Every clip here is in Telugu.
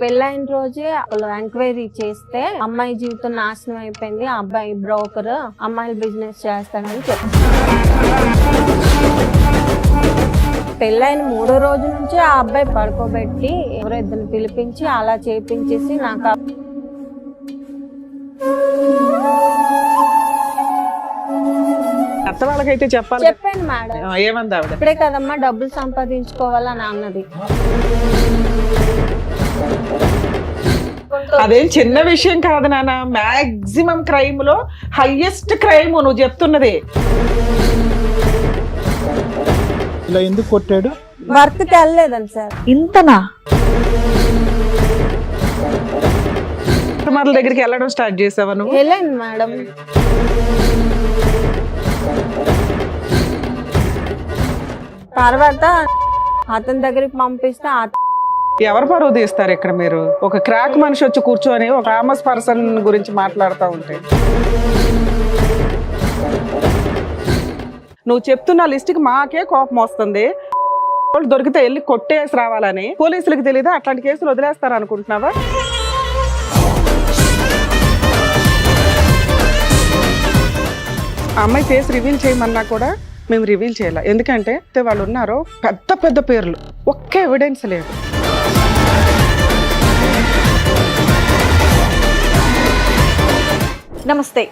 పెళ్ళైన రోజే వాళ్ళు ఎంక్వైరీ చేస్తే అమ్మాయి జీవితం నాశనం అయిపోయింది, ఆ అబ్బాయి బ్రోకర్, అమ్మాయిలు బిజినెస్ చేస్తాడని చెప్పారు. పెళ్ళైన 3వ రోజు నుంచి ఆ అబ్బాయి పడుకోబెట్టి ఎవరో ఇద్దరిని పిలిపించి అలా చేపించేసి నాకు అత్త వాళ్ళకైతే చెప్పాలి. చెప్పాను మేడం. ఏమంది ఆవిడ? ఇప్పుడే కదమ్మా డబ్బులు సంపాదించుకోవాలని అన్నది. అదేం చిన్న విషయం కాదు నాన్న. మాక్సిమం క్రైమ్ లో హైయెస్ట్ క్రైమ్ నువ్వు చెప్తున్నది. ఇలా ఎందుకు కొట్టాడు? వర్క్కి వెళ్ళలేదని సార్. ఇంతనా? కస్టమర్ల దగ్గరికి వెళ్ళడం స్టార్ట్ చేసావా నువ్వు? వెళ్ళాను మేడం. తర్వాత అతని దగ్గరికి పంపిస్తే ఎవరు పరువు తీస్తారు ఇక్కడ? మీరు ఒక క్రాక్ మనిషి వచ్చి కూర్చొని ఒక ఫేమస్ పర్సన్ గురించి మాట్లాడుతూ ఉంటే నువ్వు చెప్తున్న లిస్ట్కి మాకే కోపం వస్తుంది. వాళ్ళు దొరికితే వెళ్ళి కొట్టేసి రావాలని పోలీసులకు తెలీదా? అట్లాంటి కేసులు వదిలేస్తారు అనుకుంటున్నావా? ఆ అమ్మాయి ఫేస్ రివీల్ చేయమన్నా కూడా మేము రివీల్ చేయాలి. ఎందుకంటే వాళ్ళు ఉన్నారు పెద్ద పెద్ద పేర్లు, ఒక్క ఎవిడెన్స్ లేదు. నమస్తే,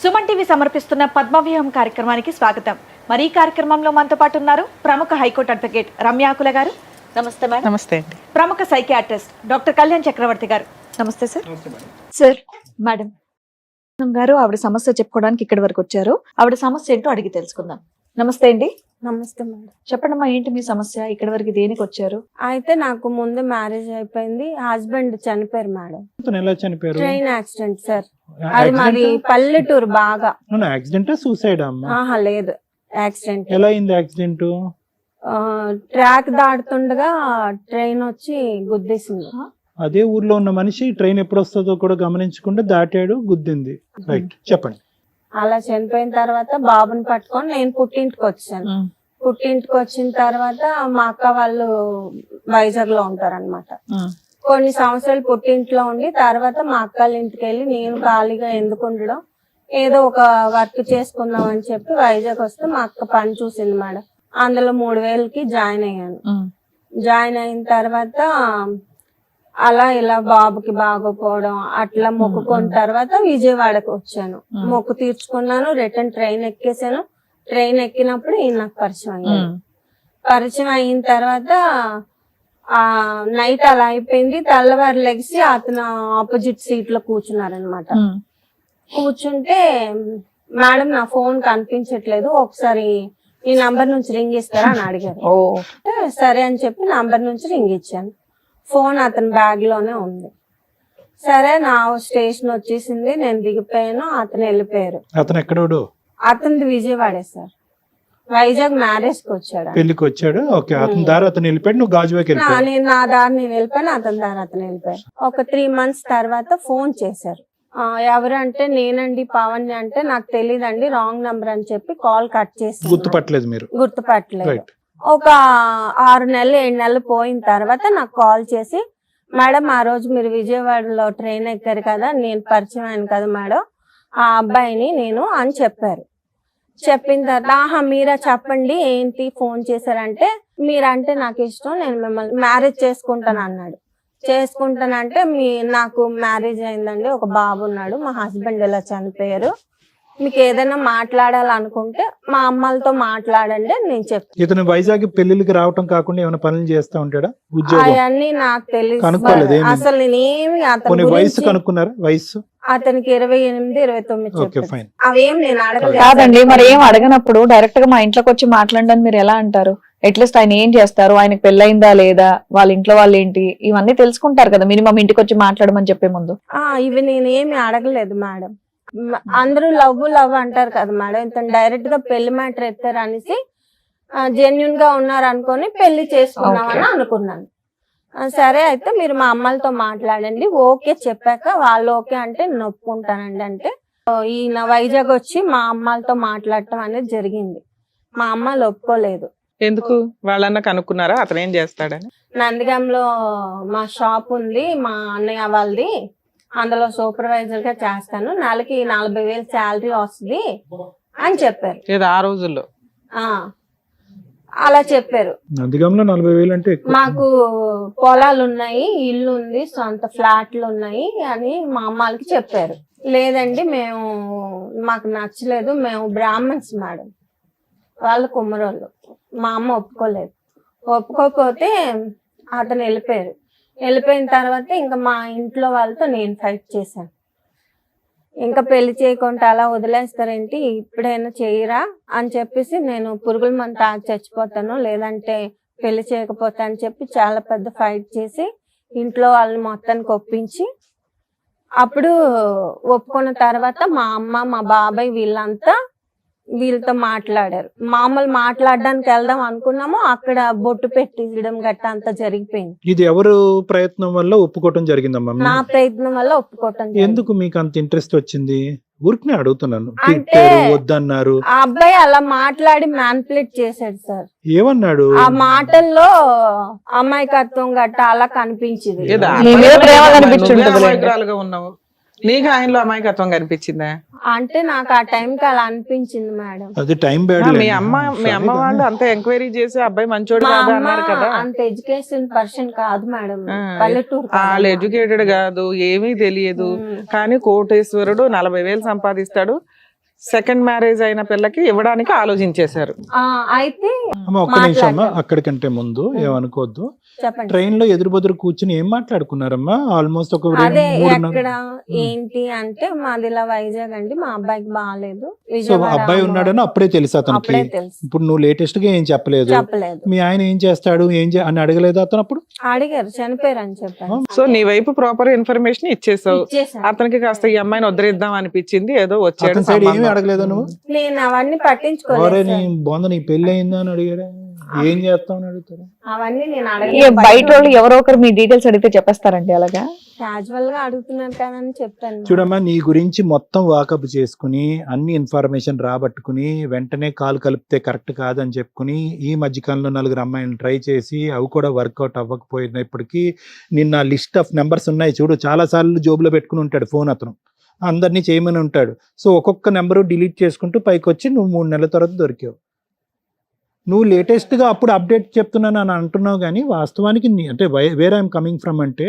సుమన్ టీవీ సమర్పిస్తున్న పద్మవ్యూహం కార్యక్రమానికి స్వాగతం. మరి ఈ కార్యక్రమంలో మనతో పాటు ఉన్నారు ప్రముఖ హైకోర్టు అడ్వకేట్ రమ్యాకుల గారు. నమస్తే మేడం. నమస్తే అండి. ప్రముఖ సైకియాట్రిస్ట్ డాక్టర్ కళ్యాణ్ చక్రవర్తి గారు. నమస్తే సార్. సార్, మేడం గారు ఆవిడ సమస్య చెప్పుకోవడానికి ఇక్కడి వరకు వచ్చారు. ఆవిడ సమస్య ఏంటో అడిగి తెలుసుకుందాం. నమస్తే అండి. నమస్తే మేడం. చెప్పండమ్మా, ఏంటి మీ సమస్య? ఇక్కడి వరకు దేనికి వచ్చారు? అయితే నాకు ముందు మ్యారేజ్ అయిపోయింది, హస్బెండ్ చనిపోయారు మేడం. ఎలా చనిపోయారు? Train accident sir. అది మాది పల్లెటూరు బాగా. యాక్సిడెంట్ సూసైడ్ అమ్మా? ఆహా లేదు, యాక్సిడెంట్. ఎలా అయింది యాక్సిడెంట్? ట్రాక్ దాటుతుండగా ట్రైన్ వచ్చి గుద్దేసింది. అదే ఊర్లో ఉన్న మనిషి ట్రైన్ ఎప్పుడు వస్తుందో కూడా గమనించకుండా దాటాడు, గుద్దింది. రైట్, చెప్పండి. అలా చనిపోయిన తర్వాత బాబుని పట్టుకొని నేను పుట్టింటికి వచ్చాను. పుట్టింటికి వచ్చిన తర్వాత మా అక్క వాళ్ళు వైజాగ్ లో ఉంటారన్నమాట. కొన్ని సంవత్సరాలు పుట్టింట్లో ఉండి తర్వాత మా అక్కల ఇంటికి వెళ్ళి నేను ఖాళీగా ఎందుకు ఉండడం, ఏదో ఒక వర్క్ చేసుకుందాం అని చెప్పి వైజాగ్ వస్తే మా అక్క పని చూసింది మేడం. అందులో 3,000కి జాయిన్ అయ్యాను. జాయిన్ అయిన తర్వాత అలా ఇలా బాబుకి బాగోపోవడం అట్లా మొక్కుకున్న తర్వాత విజయవాడకు వచ్చాను. మొక్కు తీర్చుకున్నాను, రిటర్న్ ట్రైన్ ఎక్కేసాను. ట్రైన్ ఎక్కినప్పుడు ఈయన నాకు పరిచయం అయ్యాడు. పరిచయం అయిన తర్వాత ఆ నైట్ అలా అయిపోయింది. తెల్లవారు లెగిసి అతను ఆపోజిట్ సీట్ లో కూర్చున్నారనమాట. కూర్చుంటే మేడం నా ఫోన్ కనిపించట్లేదు, ఒకసారి ఈ నంబర్ నుంచి రింగ్ ఇస్తారా అని అడిగారు. సరే అని చెప్పి నంబర్ నుంచి రింగ్ ఇచ్చాను. ఫోన్ అతని బ్యాగ్ లోనే ఉంది. సరే నా స్టేషన్ వచ్చేసింది, నేను దిగిపోయాను, అతను వెళ్ళిపోయారు. అతను ఎక్కడోడు? అతనిది విజయవాడే సార్. వైజాగ్ మ్యారేజ్ కి వచ్చాడు, పెళ్లికి వచ్చాడు. ఓకే, అతని దారి అతను వెళ్ళిపోయాడు, నువ్వు గాజువాకి వెళ్ళిపోయావు. నేను నా దారి నేను వెళ్ళిపోయాను, అతని దారి అతను వెళ్ళిపోయాడు. ఒక 3 months తర్వాత ఫోన్ చేశారు. ఎవరంటే నేనండి పవన్ అంటే నాకు తెలియదండి, రాంగ్ నంబర్ అని చెప్పి కాల్ కట్ చేసి గుర్తుపట్టలేదు మీరు? గుర్తుపట్టలేదు. ఒక 6 నెలలు 7 నెలలు పోయిన తర్వాత నాకు కాల్ చేసి, మేడం ఆ రోజు మీరు విజయవాడలో ట్రైన్ ఎక్కారు కదా, నేను పరిచయం అయ్యాను కదా మేడం, ఆ అబ్బాయిని నేను అని చెప్పారు. చెప్పిన తర్వాత మీరా చెప్పండి ఏంటి ఫోన్ చేశారంటే, మీరంటే నాకు ఇష్టం, నేను మిమ్మల్ని మ్యారేజ్ చేసుకుంటాను అన్నాడు. చేసుకుంటానంటే నాకు మ్యారేజ్ అయిందండి, ఒక బాబు ఉన్నాడు, మా హస్బెండ్ ఇలా చనిపోయారు, మీకు ఏదైనా మాట్లాడాలనుకుంటే మా అమ్మలతో మాట్లాడండి అని నేను చెప్తాను. ఇతను వైజాగ్ పెళ్లికి రావటం కాకుండా ఏమైనా పనులు చేస్తా ఉంటాడా? అవన్నీ నాకు తెలియదు అసలు. నేనేమి అతని వయసు కనుక్కున్నారా? వయసు అతనికి 28, 29 అవేం నేను అడగలేదు. కాదండి, మరి ఏం అడగనప్పుడు డైరెక్ట్ గా మా ఇంట్లోకి వచ్చి మాట్లాడడానికి మీరు ఎలా అంటారు? అట్లీస్ట్ ఆయన ఏం చేస్తారు, ఆయనకు పెళ్ళయిందా లేదా, వాళ్ళ ఇంట్లో వాళ్ళు ఏంటి, ఇవన్నీ తెలుసుకుంటారు కదా మినిమం ఇంటికి వచ్చి మాట్లాడమని చెప్పే ముందు. ఇవి నేనేమి అడగలేదు మేడం. అందరూ లవ్ అంటారు కదా మేడం, ఇతను డైరెక్ట్ గా పెళ్లి మ్యాటర్ ఎత్తారు అనేసి జెన్యున్ గా ఉన్నారు అనుకొని పెళ్లి చేసుకున్నామని అనుకున్నాను. సరే అయితే మీరు మా అమ్మలతో మాట్లాడండి, ఓకే చెప్పాక వాళ్ళు ఓకే అంటే నేను ఒప్పుకుంటానండి అంటే ఈయన వైజాగ్ వచ్చి మా అమ్మలతో మాట్లాడటం అనేది జరిగింది. మా అమ్మలు ఒప్పుకోలేదు. ఎందుకు? వాళ్ళన్నా కనుక్కున్నారా అతను ఏం చేస్తాడని? నందిగంలో మా షాప్ ఉంది, మా అన్నయ్య వాళ్ళది, అందులో సూపర్వైజర్ గా చేస్తాను, నెలకి 40,000 శాలరీ వస్తుంది అని చెప్పారు. ఏదో ఆ రోజుల్లో ఆ అలా చెప్పారు. నందిగాంలో 40,000 అంటే ఎక్కువ. మాకు పొలాలు ఉన్నాయి, ఇల్లు ఉంది, సొంత ఫ్లాట్లు ఉన్నాయి అని మా అమ్మాలకి చెప్పారు. లేదండి మేము మాకు నచ్చలేదు, మేము బ్రాహ్మణ్స్ మేడం, వాళ్ళు కుమ్మరోళ్ళు. మా అమ్మ ఒప్పుకోలేదు. ఒప్పుకోకపోతే అతను వెళ్ళిపోయారు. వెళ్ళిపోయిన తర్వాత ఇంకా మా ఇంట్లో వాళ్ళతో నేను ఫైట్ చేశాను. ఇంకా పెళ్లి చేయకుండా అలా వదిలేస్తారేంటి, ఇప్పుడైనా చేయరా అని చెప్పేసి నేను పురుగుల మందు తాగి చచ్చిపోతాను, లేదంటే పెళ్లి చేయకపోతా అని చెప్పి చాలా పెద్ద ఫైట్ చేసి ఇంట్లో వాళ్ళని మొత్తానికి ఒప్పించి అప్పుడు ఒప్పుకున్న తర్వాత మా అమ్మ మా బాబాయ్ వీళ్ళతో మాట్లాడారు. మామూలు మాట్లాడడానికి వెళ్దాం అనుకున్నాము, అక్కడ బొట్టు పెట్టించడం గట్ట అంతా జరిగిపోయింది. ఇది ఎవరు ప్రయత్నం వల్ల ఒప్పుకోవటం జరిగిందమ్మా? నా ప్రయత్నం వల్ల ఒప్పుకోవటం జరిగింది. ఎందుకు మీకు అంత ఇంట్రెస్ట్ వచ్చింది? ఊరికనే అడుగుతున్నాను. అంటే తిట్టారు, వద్దన్నారు. ఆ అబ్బాయి అలా మాట్లాడి మ్యానిపులేట్ చేశాడు సార్. ఏమన్నాడు? ఆ మాటల్లో అమాయకత్వం గట్ట అలా కనిపించింది. ఏదో నీ మీద ప్రేమ కనిపించుంటది నువ్వే లేండి. అమాయకురాలుగా ఉన్నావు, నీకు ఆయనలో అమాయకత్వం కనిపించిందా? అంటే నాకు ఆ టైంకి అలా అనిపించింది మేడం. అది టైం బ్యాడ్. మీ అమ్మ వాళ్ళు అంత ఎంక్వైరీ చేసి అబ్బాయి మంచోడు మా కాదు అమ్మ అన్నారు కదా. అంత ఎడ్యుకేషన్ పర్సన్ కాదు మేడం, ఆ, పల్లెటూరు వాళ్ళు ఎడ్యుకేటెడ్ కాదు, ఏమీ తెలియదు, కానీ కోటేశ్వరుడు 40,000 సంపాదిస్తాడు, సెకండ్ మ్యారేజ్ అయిన పిల్లకి ఇవ్వడానికి ఆలోచించేశారు. అయితే అమ్మ ఒక్క నిమిషం అమ్మా, అక్కడికంటే ముందు ఏమనుకోవద్దు. చెప్పండి. ట్రైన్ లో ఎదురు బదురు కూర్చుని ఏం మాట్లాడుకున్నారమ్మా? ఆల్మోస్ట్ ఒక అదే 3 ఎక్కడ ఏంటి అంటే మాది ఇలా వైజాగ్ అండి, మా అబ్బాయికి బాగాలేదు, సో విజయవాడ అబ్బాయి ఉన్నాడని అప్పుడే తెలుసు అతనికి. అప్పుడే తెలుసు. ఇప్పుడు నువ్వు లేటెస్ట్ గా ఏం చెప్పలేదు. చెప్పలేదు. మీ ఆయన ఏం చేస్తాడు అని అడగలేదు అతను అప్పుడు? అడిగారు, చనిపోయారు అని చెప్పాను. సో నీ వైపు ప్రాపర్ ఇన్ఫర్మేషన్ ఇచ్చేసావు. ఇచ్చేసాను. అతనికి కాస్త ఈ అమ్మాయిని వదిలేద్దాం అనిపించింది, ఏదో వచ్చాడు అతని సైడ్ ఏమీ సంబంధం. అడగలేదు నువ్వు? నేను అవన్నీ ఒరే పట్టించుకోలేదు నీ సార్. బొంద నీ పెళ్లి అయిందా అని అడిగారా? ఏం చేస్తావు అని అడుగుతారు. అవన్నీ నేను ఇక అడగలేదు. బయట వాళ్ళు ఎవరో ఒకరు మీ డీటెయిల్స్ అడిగితే చెప్పేస్తారండి అలాగా? క్యాజువల్ గా అడుగుతున్నారు కదా అని చెప్పాను. చూడమ్మా, నీ గురించి మొత్తం వాకప్ చేసుకుని అన్ని ఇన్ఫర్మేషన్ రాబట్టుకుని వెంటనే కాలు కలిపితే కరెక్ట్ కాదని చెప్పుకుని ఈ మధ్యకాలంలో 4 అమ్మాయిలను ట్రై చేసి అవి కూడా వర్కౌట్ అవ్వకపోయినప్పటికీ నిన్న లిస్ట్ ఆఫ్ నెంబర్స్ ఉన్నాయి చూడు, చాలా సార్లు జోబులో పెట్టుకుని ఉంటాడు ఫోన్ అతను, అందరినీ చేయమని ఉంటాడు. సో ఒక్కొక్క నెంబరు డిలీట్ చేసుకుంటూ పైకి వచ్చి నువ్వు 3 నెలల తర్వాత దొరికావు. నువ్వు లేటెస్ట్గా అప్పుడు అప్డేట్ చెప్తున్నాను అని అంటున్నావు, కానీ వాస్తవానికి అంటే వేర్ ఐఎమ్ కమింగ్ ఫ్రమ్ అంటే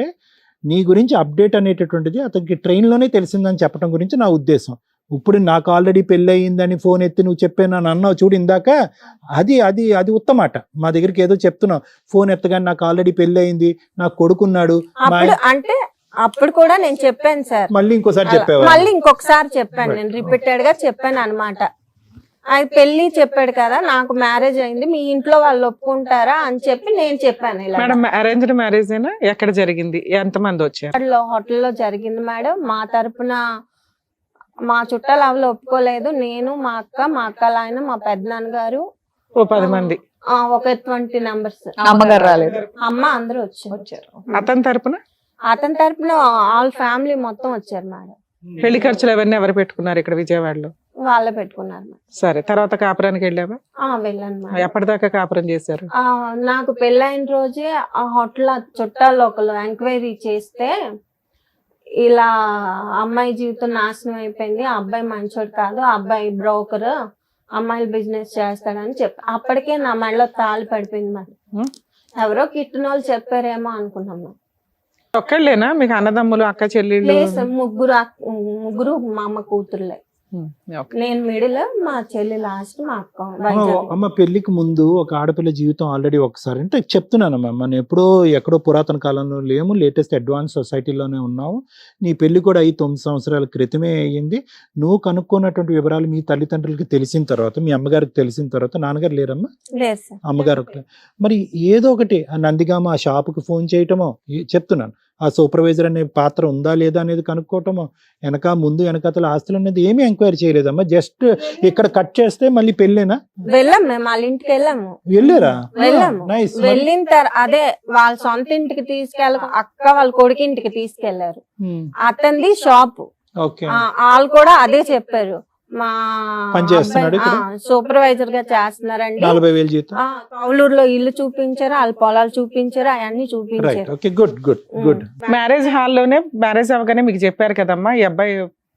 నీ గురించి అప్డేట్ అనేటటువంటిది అతనికి ట్రైన్లోనే తెలిసిందని చెప్పడం గురించి నా ఉద్దేశం. ఇప్పుడు నాకు ఆల్రెడీ పెళ్ళి అయ్యిందని ఫోన్ ఎత్తి నువ్వు చెప్పాను అని అన్నావు చూడు ఇందాక, అది అది అది ఉత్తమాట. మా దగ్గరికి ఏదో చెప్తున్నావు, ఫోన్ ఎత్తగానే నాకు ఆల్రెడీ పెళ్ళి అయింది, నాకు కొడుకున్నాడు. అప్పుడు అంటే అప్పుడు కూడా నేను చెప్పాను సార్. మళ్ళీ ఇంకోసారి చెప్పావా? మళ్ళీ ఇంకొకసారి చెప్పాను, నేను రిపీటెడ్ గా చెప్పాను అనమాట. అది పెళ్లి చెప్పాడు కదా, నాకు మ్యారేజ్ అయింది, మీ ఇంట్లో వాళ్ళు ఒప్పుకుంటారా అని చెప్పి నేను చెప్పాను. ఇలా మేడం అరేంజ్డ్ మ్యారేజ్ అయినా ఎక్కడ జరిగింది, ఎంతమంది వచ్చారు? హోటల్లో జరిగింది మేడం. మా తరపున మా చుట్టాలు అవలు ఒప్పుకోలేదు. నేను, మా అక్కల ఆయన, మా పెద్దనాన్నగారు, ఓ 10 మంది, ఒక 20 నంబర్స్. అమ్మగారు రాలేదు? అమ్మ అందరూ వచ్చారు. అతని తరపున ఆల్ ఫ్యామిలీ మొత్తం వచ్చారు మేడం. పెళ్లి ఖర్చులు అవన్నీ ఎవరు పెట్టుకున్నారు ఇక్కడ విజయవాడలో? వాళ్ళే పెట్టుకున్నారు మేడం. సరే, తర్వాత కాపురానికి వెళ్ళావా? వెళ్ళాను మేడం. ఎప్పటిదాకా కాపురం చేశారు? నాకు పెళ్ళైన రోజే ఆ హోటల్ చుట్టాలు ఒకళ్ళు ఎంక్వైరీ చేస్తే ఇలా అమ్మాయి జీవితం నాశనం అయిపోయింది, ఆ అబ్బాయి మంచోడు కాదు, ఆ అబ్బాయి బ్రోకర్, అమ్మాయిలు బిజినెస్ చేస్తాడని చెప్పి అప్పటికే నా మెడలో తాళి పడిపోయింది మరి. ఎవరో కిట్టిన వాళ్ళు చెప్పారేమో అనుకున్నాం. ఒక్కళ్ళేనా మీకు అన్నదమ్ములు, అక్క చెల్లెళ్ళు? లేదు, ముగ్గురు మా అమ్మ కూతుర్లే. నేను మిడిల్, మా చెల్లి లాస్ట్, మా అక్క వైజాగ్. అమ్మ పెళ్లికి ముందు ఒక ఆడపిల్ల జీవితం ఆల్రెడీ ఒకసారి అంటే చెప్తున్నానమ్మా, మనం ఎక్కడో పురాతన కాలంలో లేము, లేటెస్ట్ అడ్వాన్స్ సొసైటీలోనే ఉన్నాము. నీ పెళ్లి కూడా 9 సంవత్సరాల క్రితమే అయ్యింది. నువ్వు కనుక్కున్నటువంటి వివరాలు మీ తల్లిదండ్రులకి తెలిసిన తర్వాత, మీ అమ్మగారికి తెలిసిన తర్వాత, నాన్నగారు లేరమ్మా? లేదు సార్. అమ్మగారు మరి ఏదో ఒకటి ఆ నందిగామ ఆ షాపుకి ఫోన్ చేయటమో, చెప్తున్నాను ఆ సూపర్వైజర్ అనే పాత్ర ఉందా లేదా అనేది కనుక్కోవటమో, వెనకాతల ఆస్తులు అనేది ఏమీ ఎంక్వైరీ చేయలేదమ్మా. జస్ట్ ఇక్కడ కట్ చేస్తే మళ్ళీ పెళ్ళేనా? వెళ్ళాం మేము వాళ్ళ ఇంటికి వెళ్ళారా? వెళ్ళాము. నైస్. వెళ్ళిన తర్వాత అదే వాళ్ళ సొంత ఇంటికి అక్క వాళ్ళ కొడుకు ఇంటికి తీసుకెళ్లారు. అతనిది షాప్, ఓకే. వాళ్ళు కూడా అదే చెప్పారు. మా పని చేస్తున్నాడు ఇక్కడ? సూపర్వైజర్ గా చేస్తున్నారండి. 40,000 జీతం. కౌలూరులో ఇల్లు చూపించారు, వాళ్ళ పొలాలు చూపించారు, అవన్నీ రైట్, చూపించారు. Okay, good good good. Marriage హాల్లోనే మ్యారేజ్ అవ్వగానే మీకు చెప్పారు కదమ్మా ఈ అబ్బాయి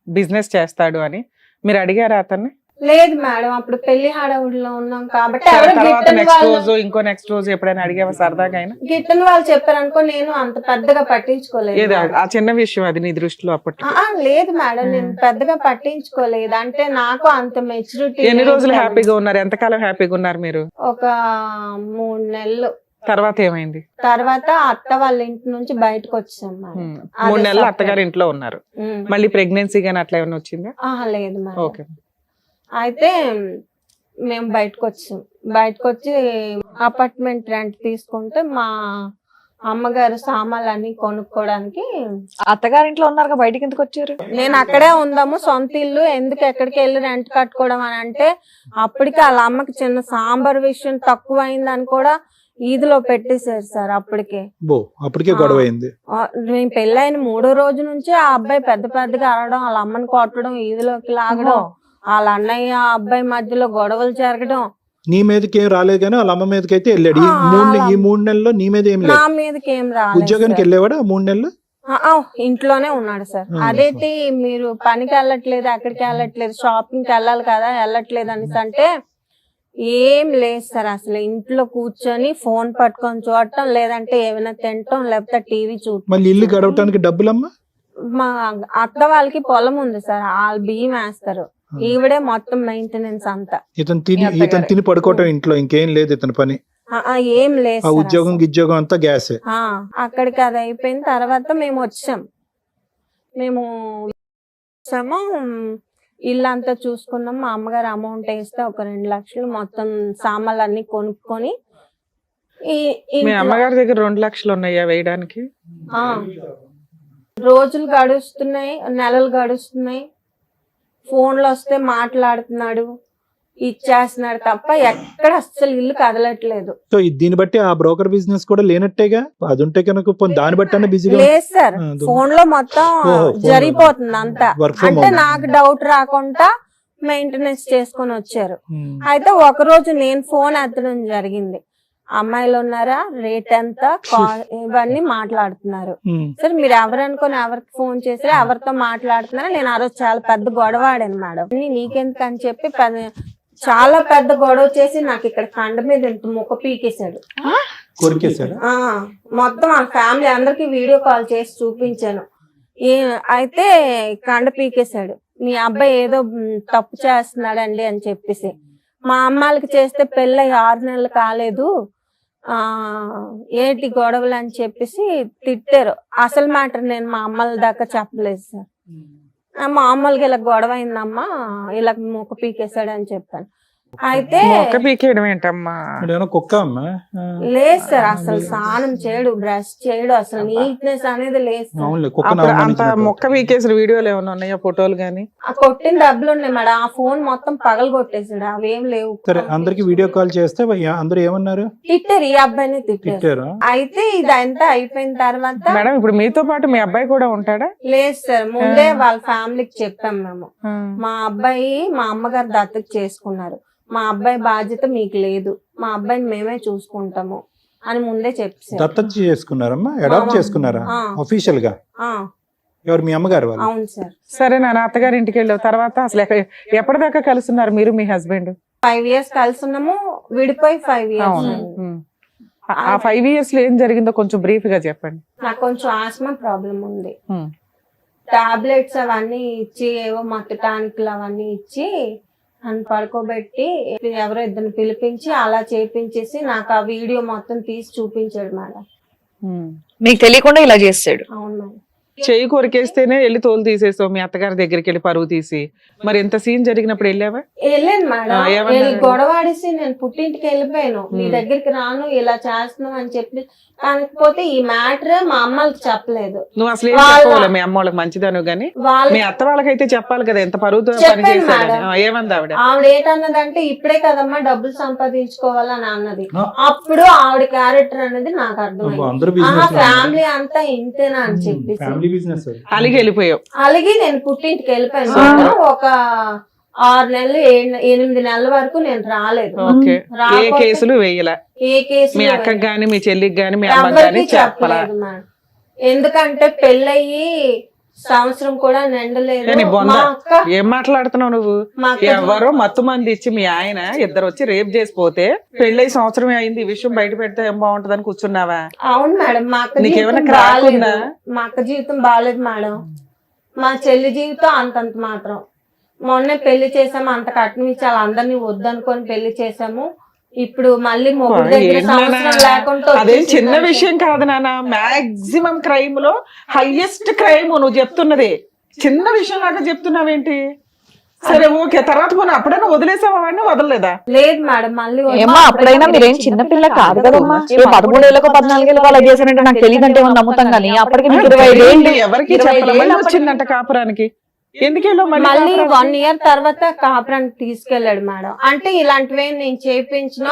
బిజినెస్ చేస్తాడు అని, మీరు అడిగారా అతన్ని? లేదు మేడం, అప్పుడు పెళ్లి హడావుడిలో ఉన్నాం కాబట్టి తర్వాత నెక్స్ట్ రోజు ఇంకో నెక్స్ట్ రోజు ఎప్పుడైనా అడిగావా సరదాగా అయినా? గిట్టని వాళ్ళు చెప్పారు అనుకో, నేను అంత పెద్దగా పట్టించుకోలేదు. ఏదో ఆ చిన్న విషయం అది నీ దృష్టిలో అప్పట్లో? లేదు మేడం, నేను పెద్దగా పట్టించుకోలేదు. అంటే నాకు అంత మెచ్యూరిటీ. ఎన్ని రోజులు హ్యాపీగా ఉన్నారు? ఎంతకాలం హ్యాపీగా ఉన్నారు మీరు? ఒక 3 నెలలు. తర్వాత ఏమైంది? తర్వాత అత్త వాళ్ళ ఇంటి నుంచి బయటకు వచ్చాం మేడం. 3 నెలలు అత్తగారి ఇంట్లో ఉన్నారు. మళ్ళీ ప్రెగ్నెన్సీ గానీ అట్లా ఏమైనా వచ్చిందా? లేదు మేడం. ఓకే. అయితే మేము బయటకు వచ్చి అపార్ట్మెంట్ రెంట్ తీసుకుంటే మా అమ్మగారు సామాన్లు అన్ని కొనుక్కోవడానికి. అత్తగారింట్లో ఉన్నారు, బయటికి ఎందుకు వచ్చారు? నేను అక్కడే ఉందాము, సొంత ఇల్లు ఎందుకు ఎక్కడికి వెళ్ళి రెంట్ కట్టుకోవడం అని అంటే, అప్పటికి వాళ్ళ అమ్మకి చిన్న సాంబార్ విషయం తక్కువ అయిందని కూడా ఈదులో పెట్టేశారు సార్. అప్పటికే గొడవ అయింది. నేను పెళ్ళైన 3వ రోజు నుంచి ఆ అబ్బాయి పెద్దగా అరవడం, వాళ్ళ అమ్మని కొట్టడం, ఈదులోకి లాగడం, వాళ్ళ అన్నయ్య అబ్బాయి మధ్యలో గొడవలు జరగడం. నీ మీదకి ఏం రాలేదు కానీ వాళ్ళ అమ్మ మీదకి అయితే వెళ్ళాడు. ఈ 3 నెలల్లో నీ మీద ఏం లేదు? నా మీదకి ఏం రాలేదు. ఉద్యోగానికి వెళ్ళేవాడు 3 నెలలు? ఇంట్లోనే ఉన్నాడు సార్. అదేంటి మీరు పనికి వెళ్ళట్లేదు, అక్కడికి వెళ్ళట్లేదు, షాపింగ్కి వెళ్ళాలి కదా వెళ్ళట్లేదు అనేసి అంటే, ఏం లేదు సార్, అసలు ఇంట్లో కూర్చొని ఫోన్ పట్టుకొని చూడటం, లేదంటే ఏమైనా తినటం, లేకపోతే టీవీ చూడటం. మళ్ళీ ఇల్లు గడవటానికి డబ్బులమ్మా? మా అత్త వాళ్ళకి పొలం ఉంది సార్, వాళ్ళు బియ్యం వేస్తారు, ఈవిడే మొత్తం మెయింటెనెన్స్ అంతా. ఇతను తిని పడుకోవటం ఇంట్లో, ఇంకేం లేదు ఇతని పని? ఏం లేదు. ఉద్యోగం అంతా గ్యాస్. అక్కడికి అది అయిపోయిన తర్వాత మేము వచ్చాము. ఇల్లు అంతా చూసుకున్నాం. మా అమ్మగారు అమౌంట్ వేస్తే ఒక 2 లక్షలు మొత్తం సామాన్లు అన్ని కొనుక్కొని. మీ అమ్మగారి దగ్గర 2 లక్షలు ఉన్నాయా వేయడానికి? రోజులు గడుస్తున్నాయి, నెలలు గడుస్తున్నాయి, ఫోన్లు వస్తే మాట్లాడుతున్నాడు, ఇచ్చేస్తున్నాడు తప్ప ఎక్కడ అస్సలు ఇల్లు కదలట్లేదు. సో దీన్ని బట్టి ఆ బ్రోకర్ బిజినెస్ కూడా లేనట్టేగా? అది ఉంటే కనుక దాన్ని బట్టి బిజీగా లేదు సార్, ఫోన్ లో మొత్తం జరిగిపోతుంది అంతా. అంటే నాకు డౌట్ రాకుండా మెయింటెనెన్స్ చేసుకొని వచ్చారు. అయితే ఒక రోజు నేను ఫోన్ ఎత్తడం జరిగింది. అమ్మాయిలు ఉన్నారా, రేట్ ఎంత, ఇవన్నీ మాట్లాడుతున్నారు. సరే మీరు ఎవరనుకొని ఎవరికి ఫోన్ చేసారో ఎవరితో మాట్లాడుతున్నారో, నేను ఆ రోజు చాలా పెద్ద గొడవ ఆడాను మేడం. నీకెందుకు అని చెప్పి చాలా పెద్ద గొడవ చేసి నాకు ఇక్కడ కండ మీద ఇంత ముక్క పీకేశాడు. మొత్తం ఆ ఫ్యామిలీ అందరికి వీడియో కాల్ చేసి చూపించాను. అయితే కండ పీకేశాడు. మీ అబ్బాయి ఏదో తప్పు చేస్తున్నాడండి అని చెప్పేసి. మా అమ్మాయిలకి చేస్తే పెళ్ళి 6 నెలలు కాలేదు, ఏంటి గొడవలు అని చెప్పేసి తిట్టారు. అసలు మ్యాటర్ నేను మా అమ్మల దాకా చెప్పలేదు సార్. మామూలుగా ఇలా గొడవ అయిందమ్మా, ఇలా మొక్క పీకేశాడు అని చెప్పాను. అయితే కుక్క అమ్మా? లేదు సార్, అసలు స్నానం చేయడు, బ్రష్ చేయడు, అసలు నీట్నెస్ అనేది లేదు. మొక్క పీకేసిన వీడియోలు ఏమైనా ఉన్నాయా, ఫోటోలు గానీ? కొట్టిన డబ్బులు ఉన్నాయి మేడం. ఆ ఫోన్ మొత్తం పగలు కొట్టేసాడు, అవేం లేవు. అందరికి వీడియో కాల్ చేస్తే అందరూ ఏమన్నారు? తిట్టారు, ఈ అబ్బాయిని తిట్టారు. అయితే ఇదంతా అయిపోయిన తర్వాత మేడం ఇప్పుడు మీతో పాటు మీ అబ్బాయి కూడా ఉంటాడా? లేదు సార్, ముందే వాళ్ళ ఫ్యామిలీకి చెప్పాం మేము. మా అబ్బాయి మా అమ్మగారు దత్తత చేసుకున్నారు, మా అబ్బాయి బాధ్యత మీకు లేదు, మా అబ్బాయిని మేమే చూసుకుంటాము అని ముందే చెప్పారు. దత్తత చేసుకున్నారమ్మా? అడాప్ట్ చేసుకున్నారా అఫీషియల్ గా? ఎవరు, మీ అమ్మగారు? అవును సార్. సరే నా అత్తగారి ఇంటికి వెళ్ళిన తర్వాత అసలు ఎప్పటిదాకా కలుస్తున్నారు మీరు మీ హస్బెండ్? 5 years కలుసున్నాము, విడిపోయి 5 years. ఆ 5 years లో ఏం జరిగిందో కొంచెం బ్రీఫ్ గా చెప్పండి. నాకు కొంచెం ఆస్మా ప్రాబ్లం ఉంది. టాబ్లెట్స్ అవన్నీ ఇచ్చి, ఏవో మత్తు టానిక్లు అవన్నీ ఇచ్చి నన్ను పడుకోబెట్టి ఎవరో ఇద్దరిని పిలిపించి అలా చేపించేసి నాకు ఆ వీడియో మొత్తం తీసి చూపించాడు మేడం. మీకు తెలియకుండా ఇలా చేసాడు? అవును మేడం. చెయ్యి కొరికేస్తేనే వెళ్ళి తోలు తీసేసావు మీ అత్తగారి దగ్గరికి వెళ్ళి పరువు తీసి. మరి ఎంత సీన్ జరిగినప్పుడు వెళ్ళావా? వెళ్ళాను మేడం. గొడవాడేసి నేను పుట్టింటికి వెళ్ళిపోయాను, మీ దగ్గరికి రాను, ఇలా చేస్తున్నావు అని చెప్పి. కాకపోతే ఈ మ్యాటర్ మా అమ్మకి చెప్పలేదు. నువ్వు అసలు ఏం చెప్పవాలి మీ అమ్మ వాళ్ళకి? మంచిదాను గానీ మీ అత్త వాళ్ళకైతే చెప్పాలి కదా ఎంత పరువుతో పని చేశాడని. ఏమంది ఆవిడ? ఆవిడ ఏంటన్నదంటే, ఇప్పుడే కదమ్మా డబ్బులు సంపాదించుకోవాలని అన్నది. అప్పుడు ఆవిడ క్యారెక్టర్ అనేది నాకు అర్థమైంది. ఫ్యామిలీ అంతా ఇంతేనా అని చెప్పి అలిగి వెళ్ళిపోయావు. అలాగే నేను పుట్టింటికి వెళ్ళిపోయాను. ఒక 6 నెలలు 8 నెలల వరకు నేను రాలేదు. ఓకే. ఏ రాకపోతే కేసులు వేయలా? ఏ కేసు మీ అక్కకి గాని మీ చెల్లికి గాని మీ అమ్మకి ఎవరికి గాని చెప్పలా? చెప్పలేదు మేడం. ఎందుకంటే పెళ్ళయి సంవత్సరం కూడా నిండలేదు. కానీ బొంద మా అక్క ఏం మాట్లాడుతున్నావు నువ్వు? మా అక్క ఎవరో మత్తు మంది ఇచ్చి మీ ఆయన ఇద్దరు వచ్చి రేప్ చేసిపోతే పెళ్ళై సంవత్సరమే అయింది, ఈ విషయం బయట పెడితే ఏం బాగుంటదని కూర్చున్నావా? అవును మేడం, మా అక్క నీకేమైనా జీవితం క్రాక్ బాలేదు. ఉందా? మా అక్క జీవితం బాగాలేదు మేడం. మా చెల్లి జీవితం అంతంత మాత్రం. మొన్నే పెళ్లి చేసాము, అంత కట్నం ఇచ్చాము, అందరినీ వద్దనుకొని పెళ్లి చేసాము. ఇప్పుడు మళ్ళీ మొగుడు దగ్గర సంవత్సరం లేకుండా అదేం చిన్న వచ్చేసిందంటే విషయం కాదు నాన్న. మాక్సిమం క్రైమ్ లో హైయెస్ట్ క్రైమ్ నువ్వు చెప్తున్నది. చిన్న విషయం లాగా చెప్తున్నావేంటి? సరే ఓకే, తర్వాత పోనీ అప్పుడైనా వదిలేసావా? వాడిని వదలలేదా? లేదు మేడం, మళ్ళీ ఏమో అప్పుడైనా మీరేం చిన్నపిల్ల కాదు కదమ్మా. 13 ఏళ్ళకో 14 ఏళ్ళకో అలా చేశానంటే నాకు తెలియదంటే ఏమో నమ్ముతాం కానీ అప్పటికి మీకు 25 ఏళ్ళు. ఎవరికి చెప్పాలి? మళ్ళీ వచ్చిందంట కాపురానికి. ఎందుకెళ్ళో మళ్ళీ 1 ఇయర్ తర్వాత కాపురానికి తీసుకెళ్లాడు మేడం. అంటే ఇలాంటివి నేను చేయించిన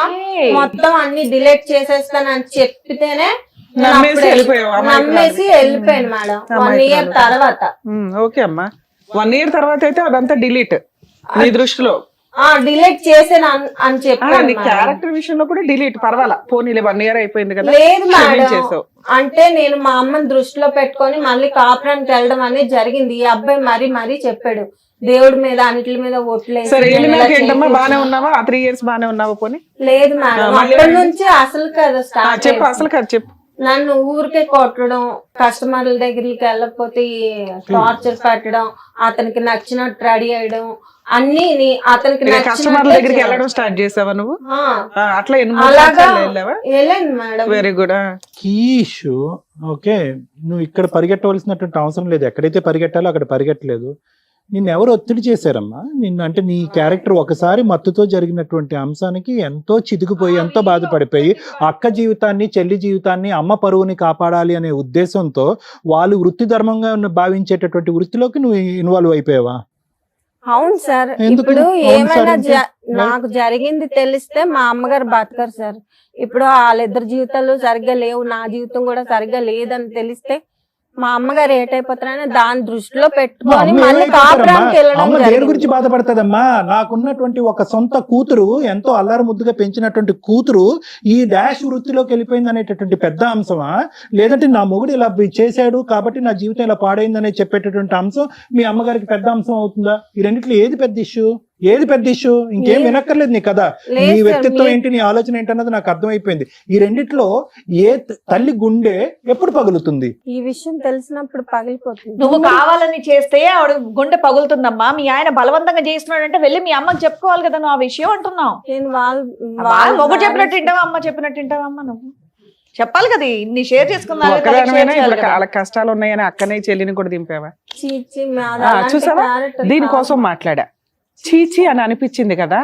మొత్తం అన్ని డిలీట్ చేసేస్తానని చెప్పితేనే నేను నమ్మేసి అప్పుడే వెళ్ళిపోయావా? నమ్మేసి వెళ్ళిపోయాను మేడం 1 ఇయర్ తర్వాత. ఓకే అమ్మా, 1 ఇయర్ తర్వాత అయితే అదంతా డిలీట్ నీ దృష్టిలో. డిలీట్ చేసాను అని చెప్పాను నీ మేడం. క్యారెక్టర్ విషయంలో కూడా డిలీట్ పర్వాలా, పోనీలే 1 ఇయర్ అయిపోయింది కదా. లేదు మేడం, చేసావు అంటే నేను మా అమ్మని దృష్టిలో పెట్టుకొని మళ్ళీ కాపురానికి వెళ్ళడం అనేది జరిగింది. ఈ అబ్బాయి మరీ మరీ చెప్పాడు, దేవుడి మీద అన్నిటి మీద ఒట్లేదు. సరే ఏంటమ్మా, బానే ఉన్నావా? ఆ 3 ఇయర్స్ బానే ఉన్నావా? పోనీ లేదు మేడం, అక్కడి నుంచి అసలు కదా స్టార్ట్. చెప్పు అసలు కాదు, చెప్పు. నన్ను ఊరికే కొట్టడం, కస్టమర్ల దగ్గరికి వెళ్ళకపోతే టార్చర్ పెట్టడం, అతనికి నచ్చినట్టు రెడీ అయ్యడం, అన్ని అతనికి కస్టమర్ల దగ్గరికి వెళ్ళడం స్టార్ట్ చేసావా నువ్వు? అట్లా అలాగా వెళ్ళావా? వెళ్ళాను madam. Very good. Key issue okay, నువ్వు ఇక్కడ పరిగెట్టవలసినటువంటి అవసరం లేదు. ఎక్కడైతే పరిగెట్టాలో అక్కడ పరిగెట్టలేదు. నిన్ను ఎవరు ఒత్తిడి చేశారమ్మా? నిన్ను అంటే నీ క్యారెక్టర్ ఒకసారి మత్తుతో జరిగినటువంటి అంశానికి ఎంతో చితికిపోయి ఎంతో బాధపడిపోయి అక్క జీవితాన్ని, చెల్లి జీవితాన్ని, అమ్మ పరువుని కాపాడాలి అనే ఉద్దేశంతో వాళ్ళు వృత్తి ధర్మంగా భావించేటటువంటి వృత్తిలోకి నువ్వు ఇన్వాల్వ్ అయిపోయావా? అవును సార్. ఎందుకు? ఇప్పుడు అవును సార్ ఏమైనా అంటే? నాకు జరిగింది తెలిస్తే మా అమ్మగారు బతకరు సార్. ఇప్పుడు వాళ్ళిద్దరు జీవితాలు సరిగ్గా లేవు, నా జీవితం కూడా సరిగ్గా లేదని తెలిస్తే మా అమ్మగారు ఏటైపోతారని దాని దృష్టిలో పెట్టుకొని మళ్ళీ కాపురానికి వెళ్ళడం అమ్మ దేని జరిగింది. గురించి బాధపడతాదమ్మా? నాకున్నటువంటి ఒక సొంత కూతురు, ఎంతో అల్లారు ముద్దుగా పెంచినటువంటి కూతురు ఈ డాష్ వృత్తిలోకి వెళ్ళిపోయింది అనేటటువంటి పెద్ద అంశమా? లేదంటే నా మొగుడు ఇలా చేశాడు కాబట్టి నా జీవితం ఇలా పాడైందనే చెప్పేటటువంటి అంశం మీ అమ్మగారికి పెద్ద అంశం అవుతుందా? ఈ రెండిట్లో ఏది పెద్ద ఇష్యూ? ఏది పెద్ద ఇష్యూ? ఇంకేం వినక్కర్లేదు నీ కదా, నీ వ్యక్తిత్వం ఏంటి, నీ ఆలోచన ఏంటన్నది నాకు అర్థమైపోయింది. ఈ రెండిట్లో ఏ తల్లి గుండె ఎప్పుడు పగులుతుంది? ఈ విషయం తెలిసినప్పుడు పగిలిపోతుంది. నువ్వు కావాలని చేస్తే ఆవిడ గుండె పగులుతుందమ్మా. మీ ఆయన బలవంతంగా చేస్తున్నాడు అంటే వెళ్ళి మీ అమ్మకి చెప్పుకోవాలి కదా నువ్వు ఆ విషయం అంటున్నావు. నేను మొగ్గు చెప్పినట్టు వింటావా, అమ్మ చెప్పినట్టు వింటావా? అమ్మ నువ్వు చెప్పాలి కదా, ఇన్ని షేర్ చేసుకున్నా. వాళ్ళ కష్టాలు ఉన్నాయని అక్కనే చెల్లిని కూడా దింపావా? చీచి చూసావా, దీనికోసం మాట్లాడా. చీచి అని అనిపించింది కదా,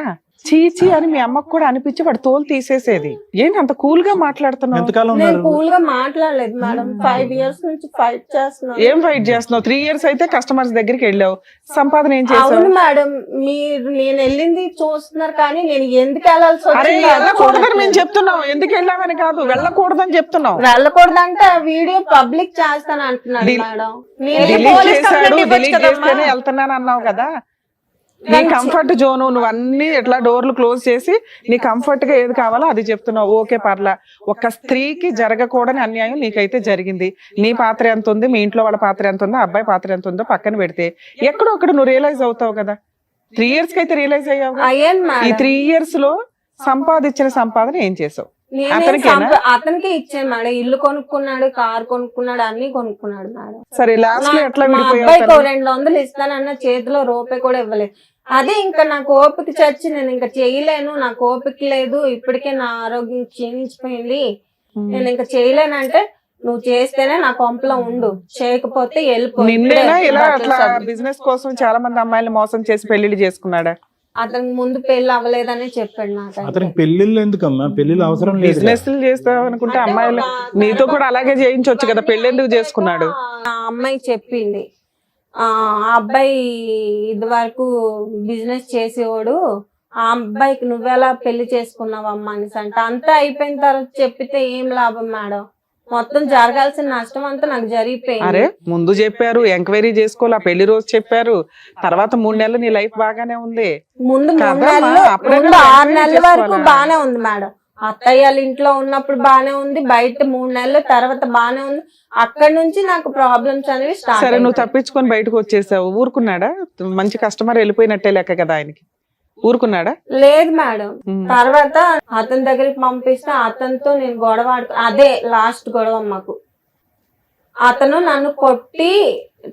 చీచి అని మీ అమ్మకు కూడా అనిపించి వాడు తోలు తీసేసేది. ఏంటి అంత కూల్ గా మాట్లాడుతున్నావు? ఎంతకాలం నేను ఉన్నారు? కూల్ గా మాట్లాడలేదు మేడం. 5 ఇయర్స్ నుంచి ఫైట్ చేస్తున్నాను. ఏం ఫైట్ చేస్తున్నావు? 3 ఇయర్స్ అయితే కస్టమర్స్ దగ్గరికి వెళ్ళావు, సంపాదన ఏం చేసావు? అవును మేడం, మీరు నేను వెళ్ళింది చూస్తున్నారు కానీ నేను ఎందుకు వెళ్ళాల్సి అరే వచ్చిందో వెళ్ళకూడదని మేము చెప్తున్నాం. ఎందుకు వెళ్ళామని కాదు, వెళ్ళకూడదని చెప్తున్నాం. వెళ్ళకూడదంటే ఆ వీడియో పబ్లిక్ చేస్తాను అంటున్నాడు మేడం. డిలీట్ చేశాడు, డిలీట్ చేస్తేనే వెళ్తున్నాను అన్నావు కదా. నీ కంఫర్ట్ జోన్, నువ్వు అన్ని ఎట్లా డోర్లు క్లోజ్ చేసి నీ కంఫర్ట్ గా ఏది కావాలో అది చెప్తున్నావు. ఓకే పర్లా, ఒక స్త్రీకి జరగకూడని అన్యాయం నీకైతే జరిగింది. నీ పాత్ర ఎంత ఉంది, మీ ఇంట్లో వాళ్ళ పాత్ర ఎంత ఉందో, అబ్బాయి పాత్ర ఎంత ఉందో పక్కన పెడితే ఎక్కడో ఒకటి నువ్వు రియలైజ్ అవుతావు కదా. 3 ఇయర్స్ కి అయితే రియలైజ్ అయ్యావు. ఈ 3 ఇయర్స్ లో సంపాదించిన సంపాదన ఏం చేసావు? అతనికి ఇచ్చాను మేడం. ఇల్లు కొనుక్కున్నాడు, కార్ కొనుక్కున్నాడు, అన్ని కొనుక్కున్నాడు మేడం. సరే లాస్ట్ లో ఎట్లా మా అబ్బాయికి 200 ఇస్తానన్న చేతిలో రూపాయి కూడా ఇవ్వలేదు. అదే ఇంకా నాకు ఓపిక చచ్చి నేను ఇంకా చేయలేను, నాకు ఓపిక లేదు, ఇప్పటికే నా ఆరోగ్యం క్షీణించిపోయింది, నేను ఇంకా చేయలేనంటే నువ్వు చేస్తేనే నా కొంపలో ఉండు, చేయకపోతే వెళ్ళిపో. నిన్నేనా ఇలా అట్లా బిజినెస్ కోసం చాలా మంది అమ్మాయిలు మోసం చేసి పెళ్లిళ్ళు చేసుకున్నాడా? అతనికి ముందు పెళ్లి అవ్వలేదని చెప్పాడు నాకు. అతనికి పెళ్లిళ్ళు ఎందుకమ్మా? పెళ్లిళ్ళు అవసరం లేదు. బిజినెస్ చేస్తావు అనుకుంటే అమ్మాయిలు నీతో కూడా అలాగే చేయించవచ్చు కదా, పెళ్లి ఎందుకు చేసుకున్నాడు? ఆ అమ్మాయి చెప్పింది, ఆ అబ్బాయి ఇది వరకు బిజినెస్ చేసేవాడు, ఆ అబ్బాయికి నువ్వెలా పెళ్లి చేసుకున్నావు అమ్మా అనేసి. అంటే అంతా అయిపోయిన తర్వాత చెప్పితే ఏం లాభం మేడం? మొత్తం జరగాల్సిన నష్టం అంతా నాకు జరిగిపోయింది. అరే ముందు చెప్పారు, ఎంక్వైరీ చేసుకోవాలి, ఆ పెళ్లి రోజు చెప్పారు, తర్వాత 3 నెలలు నీ లైఫ్ బాగానే ఉంది. ముందు కాదమ్మా, 3 నెలలు అప్పుడే ముందు కదా 6 enquiry నెలల వరకు చేసుకోవాలా? బానే ఉంది మేడం. అత్తయ్య వాళ్ళ ఇంట్లో ఉన్నప్పుడు బానే ఉంది, బయట 3 నెలల తర్వాత బానే ఉంది. అక్కడ నుంచి నాకు ప్రాబ్లమ్స్ అనేవి స్టార్ట్ సరే నువ్వు తప్పించుకొని బయటకు వచ్చేసావు, ఊరుకున్నాడా? మంచి కస్టమర్ వెళ్ళిపోయినట్టే లెక్క కదా ఆయనకి, ఊరుకున్నాడా? లేదు మేడం. తర్వాత అతని దగ్గరికి పంపిస్తే అతనితో నేను గొడవ అదే లాస్ట్ గొడవ మాకు. అతను నన్ను కొట్టి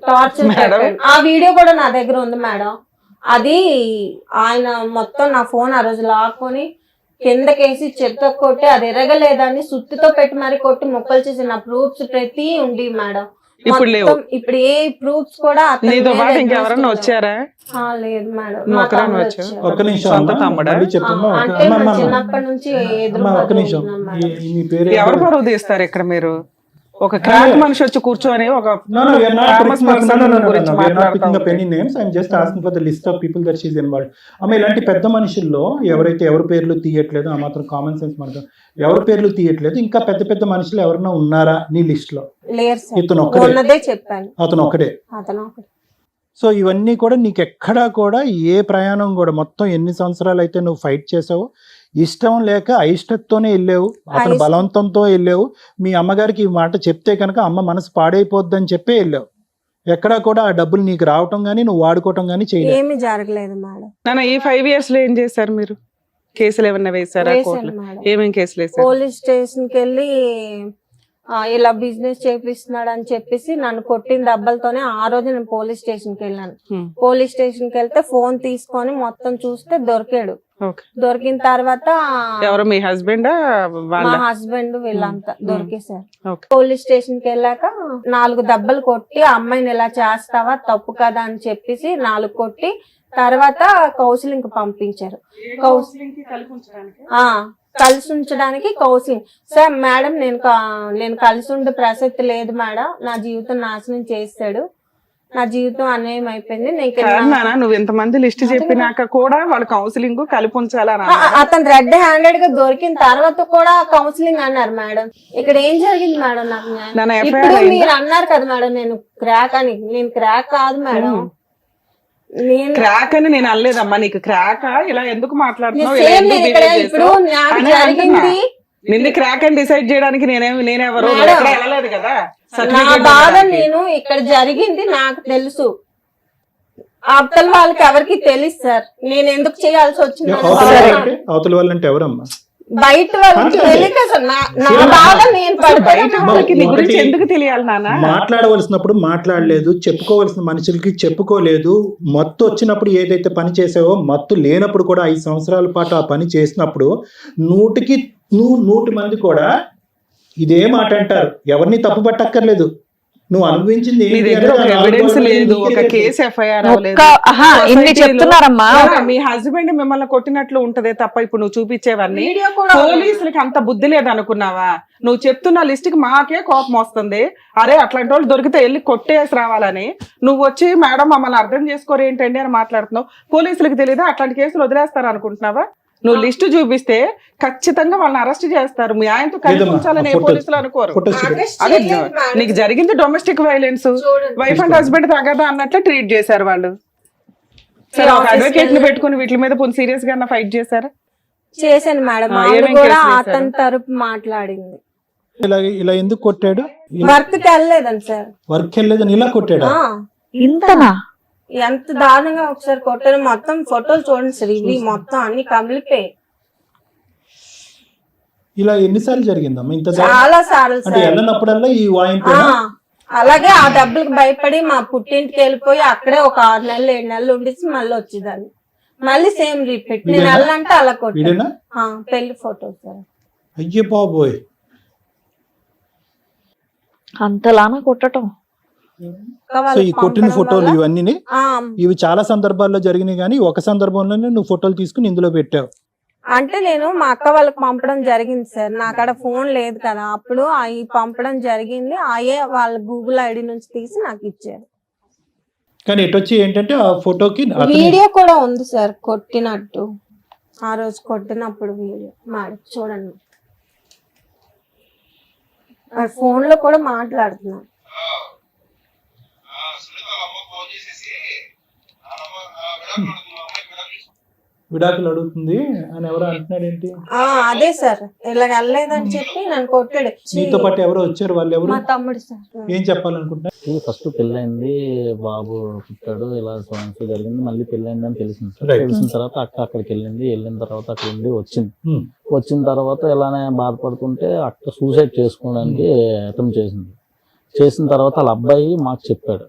టార్చర్ పెట్టాడు. ఆ వీడియో కూడా నా దగ్గర ఉంది మేడం. అది ఆయన మొత్తం నా ఫోన్ ఆ రోజు లాక్కొని కిందకేసి చెత్త కొట్టి అది ఎరగలేదని సుత్తితో పెట్టి మరి కొట్టి ముక్కలు చేసి నా ప్రూఫ్స్ ప్రతి ఉండి మేడం. ఇప్పుడు లేవు. మొత్తం ఇప్పుడు ఏ ప్రూఫ్స్ కూడా అతని నీతో మీద పాటు exhaust ఇంకెవరన్నా లేవు. వచ్చారా? లేదు మేడం. నువ్వు మా ఒక్కదానివే తమ్ముడు వచ్చావా? వచ్చాడు. ఒక్క నిమిషం సొంత అమ్మా, తమ్ముడా? మళ్ళీ చెప్తున్నా. అంటే మా చిన్నప్పటి నుంచి ఎదురు ఒక్క నిమిషం, మీ పేరు ఎవరు పరువు తీస్తారు ఇక్కడ? మీరు ఒక క్రాక్ మనిషి వచ్చి కూర్చొని ఒక No, we are not famous picking- person no, గురించి we are not picking up మాట్లాడతాం. any names. I'm just asking for the list of people that she's involved. అమ్మ, ఇలాంటి పెద్ద మనుషుల్లో ఎవరి పేర్లు తీయట్లేదు, ఆ మాత్రం కామన్ సెన్స్ మనకు ఎవరి పేర్లు తీయట్లేదు, ఇంకా పెద్ద పెద్ద మనుషులు ఎవరన్నా ఉన్నారా నీ లిస్ట్ లో? లేరు సార్. ఇతను ఒక్కడే, ఉన్నదే చెప్పాను. అతను ఒక్కడే. అతను ఒకటి. సో ఇవన్నీ కూడా నీకు ఎక్కడా కూడా ఏ ప్రయాణం కూడా మొత్తం ఎన్ని సంవత్సరాలు అయితే నువ్వు ఫైట్ చేసావో, ఇష్టం లేక అయిష్టతోనే వెళ్ళావు, అతను అయిష్టం. బలవంతంతో వెళ్ళావు. మీ అమ్మగారికి ఈ మాట చెప్తే కనుక అమ్మ మనసు పాడైపోద్దని చెప్పి వెళ్ళావు. ఎక్కడా కూడా ఆ డబ్బులు నీకు రావటం కానీ నువ్వు వాడుకోవటం కానీ చేయలేదు. ఏమీ జరగలేదు మేడం. నాన్న ఈ 5 years లో ఏం చేశారు మీరు? కేసులు ఏమన్నా వేసారా వేశాను కోర్టులో? మేడం. ఏమేం కేసులు వేసారు? పోలీస్ స్టేషన్ కి వెళ్ళి ఇలా బిజినెస్ చేపిస్తున్నాడు అని చెప్పేసి నన్ను కొట్టిన దెబ్బలతోనే ఆ రోజు నేను పోలీస్ స్టేషన్ కి వెళ్ళాను. పోలీస్ స్టేషన్ కి వెళ్తే ఫోన్ తీసుకొని మొత్తం చూస్తే దొరికాడు. ఓకే. దొరికిన తర్వాత ఎవరు మీ హస్బెండ్ వాళ్ళ? మా హస్బెండ్ వీళ్ళంతా దొరికేశారు. ఓకే. పోలీస్ స్టేషన్ కి వెళ్ళాక 4 దెబ్బలు కొట్టి ఆ అమ్మాయిని ఇలా చేస్తావా తప్పు కదా అని చెప్పేసి 4 కొట్టి తర్వాత కౌన్సిలింగ్ పంపించారు. కలిసి ఉంచడానికి కౌన్సిలింగ్. సార్ మేడం నేను కలిసి ఉండే ప్రసక్తి లేదు మేడం, నా జీవితం నాశనం చేస్తాడు, నా జీవితం అన్యాయం అయిపోయింది. నాన్న నువ్వు ఇంతమంది లిస్ట్ చెప్పినాక కూడా వాళ్ళు కౌన్సిలింగ్ కలిపి ఉంచాలని అతను రెడ్ హ్యాండెడ్ గా దొరికిన తర్వాత కూడా కౌన్సిలింగ్ అన్నారు మేడం. ఇక్కడ ఏం జరిగింది మేడం? నాకు న్యాయం. ఇప్పుడు మీరు అన్నారు కదా మేడం నేను క్రాక్ అని. నేను క్రాక్ కాదు మేడం. నేను క్రాక్ అని నేను అనలేదమ్మా. నీకు క్రాక్ ఇలా ఎందుకు మాట్లాడుతున్నావు? సేమ్ నేను ఇక్కడ ఇప్పుడు నాకు జరిగింది నిన్ను క్రాక్ అని డిసైడ్ చేయడానికి నేనెవరు వెళ్ళలేదు కదా. నా బాధ నేను ఇక్కడ జరిగింది నాకు తెలుసు, అవతల వాళ్ళకి ఎవరికి తెలుసు సార్. నేను ఎందుకు చేయాల్సి వచ్చింది అవతల వాళ్ళంటే ఎవరమ్మా? బయట వాళ్ళకి తెలియక సార్. నా బాధ నేను బయట వాళ్ళకి నీ గురించి ఎందుకు తెలియాలి నాన్న? మాట్లాడవలసినప్పుడు మాట్లాడలేదు, చెప్పుకోవలసిన మనుషులకి చెప్పుకోలేదు. మత్తు వచ్చినప్పుడు ఏదైతే పని చేసావో, మత్తు లేనప్పుడు కూడా 5 సంవత్సరాల పాటు ఆ పని చేసినప్పుడు 100 మంది కూడా ఇదే మాట అంటారు. ఎవరిని తప్పు పట్టక్కర్లేదు. నువ్వు అనుభవించింది మీ దగ్గర ఒక ఎవిడెన్స్ లేదు, ఒక కేసు ఎఫ్ఐఆర్ అవ్వలేదు. ఇన్ని చెప్తున్నారమ్మా. మీ హస్బెండ్ మిమ్మల్ని కొట్టినట్లు ఉంటదే తప్ప ఇప్పుడు నువ్వు చూపించేవన్నీ పోలీసులకి అంత బుద్ధి లేదు అనుకున్నావా? నువ్వు చెప్తున్న లిస్ట్ కి మాకే కోపం వస్తుంది. అరే అట్లాంటి వాళ్ళు దొరికితే వెళ్ళి కొట్టేసి రావాలని. నువ్వు వచ్చి మేడం మమ్మల్ని అర్థం చేసుకోరు ఏంటండి అని మాట్లాడుతున్నావు. పోలీసులకు తెలియదా అట్లాంటి కేసులు వదిలేస్తారు అనుకుంటున్నావా? నువ్వు లిస్ట్ చూపిస్తే ఖచ్చితంగా వాళ్ళని అరెస్ట్ చేస్తారు. మీ ఆయనతో కలిసి ఉంచాలని ఏ పోలీసులు అనుకోరు. అదే నీకు జరిగింది domestic violence. Wife and husband తగదా అన్నట్లు ట్రీట్ చేశారు వాళ్ళు. సరే ఒక అడ్వకేట్ ని పెట్టుకుని వీటి మీద సీరియస్ గా ఫైట్ చేశారా? చేశాను మేడం. కూడా అతని తరపు మాట్లాడింది. ఇలా ఎందుకు కొట్టాడు? వర్క్ కి వెళ్ళలేదని సార్. వర్క్ వెళ్ళలేదని ఇలా కొట్టాడా? ఇంతనా? ఎంత దారుణంగా ఒకసారి కొట్టారు. మొత్తం ఫోటోలు చూడండి సార్, ఇవి మొత్తం అన్ని కమిలిపోయి. ఇలా ఎన్నిసార్లు జరిగిందమ్మా? ఇంత చాలా సార్లు అంటే వెళ్ళినప్పుడల్లా ఈ వాయింపు. అలాగే ఆ డబ్బులకు భయపడి మా పుట్టింటికి వెళ్ళిపోయి అక్కడే ఒక 6 నెలలు 7 నెలలు ఉండేసి మళ్ళీ వచ్చేదాన్ని. మళ్ళీ సేమ్ రిపీట్. నేను వెళ్ళంటే అలా కొట్టాను. పెళ్లి ఫోటో సార్. అయ్యే బాబోయ్, అంతలానా కొట్టడం? సో ఈ కొట్టిన ఫోటోలు ఇవన్నీ ఇవి చాలా సందర్భాల్లో జరిగినాయి, కానీ ఒక సందర్భంలోనే నువ్వు ఫోటోలు తీసుకుని ఇందులో పెట్టావు. అంటే నేను మా అక్క వాళ్ళకి పంపడం జరిగింది సార్. నాకాడ ఫోన్ లేదు కదా అప్పుడు. అవి పంపడం జరిగింది. అయ్యే వాళ్ళ గూగుల్ ఐడి నుంచి తీసి నాకు ఇచ్చారు. కానీ ఎటు వచ్చి ఏంటంటే ఆ ఫోటోకి వీడియో కూడా ఉంది సార్ కొట్టినట్టు. ఆ రోజు కొట్టినప్పుడు వీడియో మేడం చూడండి. ఫోన్ లో కూడా మాట్లాడుతున్నాను. విడాకులు అడుగుతుంది అని ఎవరో అంటున్నాడు ఏంటి? అదే సార్, ఇలా వెళ్ళలేదని చెప్పి నన్ను కొట్టాడు. నీతో పాటు ఎవరో వచ్చారు, వాళ్ళు ఎవరు? మా తమ్ముడు సార్. ఏం చెప్పాలనుకుంటా? ఫస్ట్ పెళ్ళైంది, బాబు పుట్టాడు, ఇలా సమస్య జరిగింది, మళ్ళీ పెళ్ళైందని తెలిసింది సార్. Right. తెలిసిన తర్వాత అక్కడికి వెళ్ళిన తర్వాత అక్కడ ఉండి వచ్చింది. Hmm. వచ్చిన తర్వాత ఇలానే బాధపడుతుంటే అక్క సూసైడ్ చేసుకోవడానికి అటెంప్ట్ చేసింది. చేసిన తర్వాత వాళ్ళ అబ్బాయి మాకు చెప్పాడు,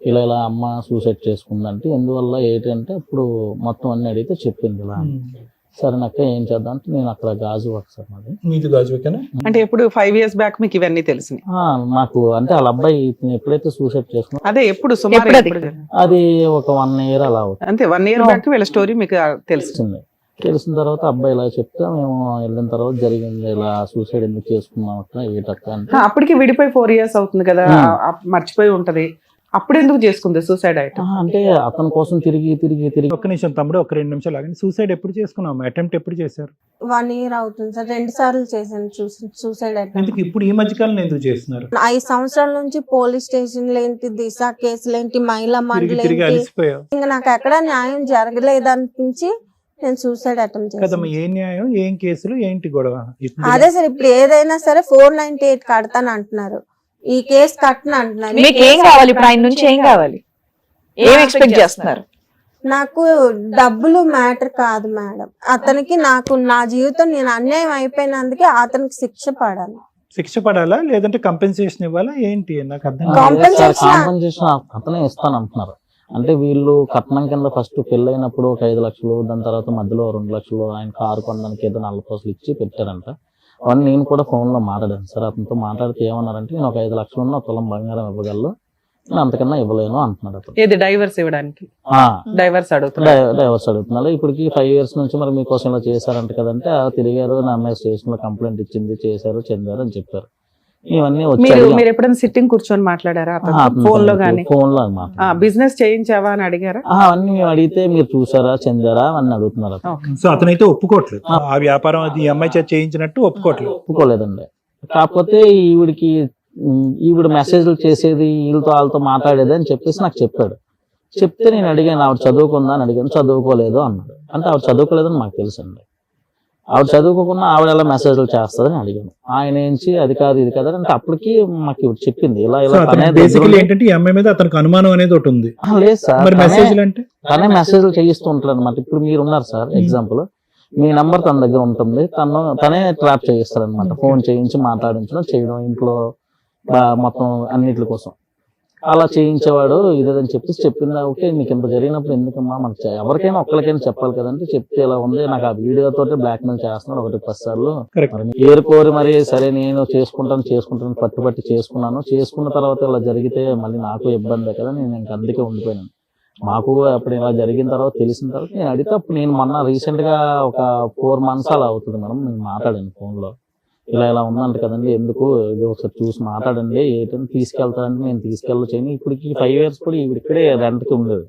ఇలా అమ్మ సూసైడ్ చేసుకుందంటే ఎందువల్ల ఏంటంటే అప్పుడు మొత్తం అన్ని అడిగితే చెప్పింది ఇలా. సరే అక్క ఏం చేద్దాం అంటే నేను అక్కడ గాజు వర్క్ సార్ నాది. మీది గాజువేకేనా? అంటే ఎప్పుడు 5 years బ్యాక్ మీకు ఇవన్నీ తెలిసినాయి? నాకు అంటే వాళ్ళ అబ్బాయి ఎప్పుడైతే సూసైడ్ చేసుకున్నా అదే ఎప్పుడు సుమారు ఎప్పుడు అది? ఎప్పుడు జరిగింది? అది ఒక 1 year అలా అవుతుంది. అంతే 1 year బ్యాక్ వీళ్ళ స్టోరీ మీకు తెలిసింది. తెలిసిన తర్వాత అబ్బాయి ఇలా చెప్తే మేము వెళ్ళిన తర్వాత జరిగింది, ఇలా సూసైడ్ ఎందుకు చేసుకున్నాం అక్క ఏటక్క అంటే. అప్పటికి విడిపోయి 4 years అవుతుంది కదా, మర్చిపోయి ఉంటది. అప్పుడు ఎందుకు చేసుకుంది సూసైడ్ ఐటమ్? అంటే అతని కోసం తిరిగి ఒక్క నిమిషం తమ్ముడు, ఒక 2 నిమిషాలు ఆగండి. సూసైడ్ ఎప్పుడు చేసుకున్నావు? అటెంప్ట్ ఎప్పుడు చేశారు? 1 year అవుతుంది సార్. 2 సార్లు చేశాను సూసైడ్ అటెంప్ట్. ఎందుకు ఇప్పుడు ఈ మధ్యకాలంలో ఎందుకు చేస్తున్నారు? 5 సంవత్సరాల నుంచి పోలీస్ స్టేషన్లు ఏంటి, దిశ కేసులు ఏంటి, మహిళా మండలి తిరిగి ఏంటి, అలసిపోయావు ఇంకా నాకు ఎక్కడ న్యాయం జరగలేదు అనిపించి నేను సూసైడ్ అటెంప్ట్ చేశాను. కదమ్మా. ఏం న్యాయం, ఏం కేసులు, ఏంటి గొడవ? అదే సార్, ఇప్పుడు ఏదైనా సరే 498 కడతాను అంటున్నారు, ఈ కేసు కట్టను అంటున్నారు. మీకు ఏం కావాలి ఇప్పుడు? ఆయన నుంచి ఏం కావాలి? ఏం ఎక్స్పెక్ట్ చేస్తున్నారు? నాకు డబ్బులు మ్యాటర్ కాదు మేడం, అతనికి నాకు నా జీవితం నేను అన్యాయం అయిపోయినందుకే అతనికి శిక్ష పడాలి. శిక్ష పడాలా లేదంటే కంపెన్సేషన్ ఇవ్వాలా ఏంటి? నాకు అర్థం Compensation- కాంపెన్సేషన్ అతనే ఇస్తాను అంటున్నారు. అంటే వీళ్ళు కట్నం కింద ఫస్ట్ పెళ్ళైనప్పుడు ఒక 5 లక్షలు, దాని తర్వాత మధ్యలో 2 లక్షలు ఆయన కారు కొనడానికి ఏదో 4 కోట్లు ఇచ్చి పెట్టారంట. అవన్నీ నేను కూడా ఫోన్ లో మాట్లాడాను సార్. అతనితో మాట్లాడితే ఏమన్నారంటే నేను ఒక 5 లక్షలు ఉన్న 1 తులం బంగారం ఇవ్వగలను, నేను అంతకన్నా ఇవ్వలేను అంటున్నాడు అతను. ఏది డైవర్స్ ఇవ్వడానికి? డైవర్స్ డైవర్స్ అడుగుతున్నారు. ఇప్పటికి 5 years నుంచి మరి మీకోసం ఇలా చేశారంట కదంటే తిరిగారు, నా అమ్మాయి స్టేషన్ లో కంప్లైంట్ ఇచ్చింది, చేశారు, చెందారు అని చెప్పారు. ఇవన్నీ మీరు ఎప్పుడైనా సిట్టింగ్ కూర్చొని మాట్లాడారా ఫోన్ లో గానీ? ఫోన్ లో బిజినెస్ చేయించావా అని అడిగారా? అవన్నీ మేము అడిగితే మీరు చూసారా, చెందారా అని అడుగుతున్నారు. సో అతనైతే ఒప్పుకోవట్లేదు ఆ వ్యాపారం అది ఈ అమ్మాయి చేత చేయించినట్టు ఒప్పుకోవట్లేదు. ఒప్పుకోలేదండి. కాకపోతే ఈవిడ మెసేజ్లు చేసేది వీళ్ళతో వాళ్ళతో మాట్లాడేది అని చెప్పేసి నాకు చెప్పాడు. చెప్తే నేను అడిగాను ఆవిడ చదువుకుందా అని అడిగాను. చదువుకోలేదు అన్నాడు. అంటే ఆవిడ చదువుకోలేదని మాకు తెలుసు అండి. ఆవిడ చదువుకోకుండా ఆవిడ ఎలా మెసేజ్లు చేస్తుందని అడిగాను. ఆయన ఏంచి అది కాదు ఇది కాదు అంటే అప్పటికి మాకు ఇవి చెప్పింది ఇలా బేసికలీ ఏంటంటే ఈ అమ్మాయి మీద అతనికి అనుమానం అనేది ఒకటి ఉంది. లేదు సార్, మరి మెసేజ్లు అంటే తనే మెసేజ్లు చేయిస్తూ ఉంటాడు అనమాట. ఇప్పుడు మీరు ఉన్నారు సార్, ఎగ్జాంపుల్ మీ నంబర్ తన దగ్గర ఉంటుంది, తనే ట్రాప్ చేయిస్తాడు అనమాట. ఫోన్ చేయించి మాట్లాడించడం చేయడం ఇంట్లో మొత్తం అన్నిటి కోసం అలా చేయించేవాడు ఇదేదని చెప్పేసి చెప్పిందా. ఓకే నీకు ఇంత జరిగినప్పుడు ఎందుకమ్మా, మనకు ఎవరికైనా ఒక్కరికైనా చెప్పాలి కదంటే చెప్తే ఇలా ఉంది, నాకు ఆ వీడియోతో బ్లాక్ మెయిల్ చేస్తున్నాడు 1-10 సార్లు. ఏరుకోరి మరి సరే నేను చేసుకుంటాను పట్టుబట్టి చేసుకున్నాను. చేసుకున్న తర్వాత ఇలా జరిగితే మళ్ళీ నాకు ఇబ్బందే కదా, నేను ఇంక అందుకే ఉండిపోయాను. మాకు అప్పుడు ఇలా జరిగిన తర్వాత తెలిసిన తర్వాత నేను అడిగితే అప్పుడు నేను మొన్న రీసెంట్ గా ఒక 4 months అలా అవుతుంది మేడం, నేను మాట్లాడాను ఫోన్ లో. ఇలా ఉందంట కదండి, ఎందుకు ఇది ఒకసారి చూసి మాట్లాడండి, ఏంటంటే తీసుకెళ్తానంటే నేను తీసుకెళ్ళొచ్చాను. ఇప్పటికి 5 years కూడా ఇక్కడే రెంట్ కి ఉండేది,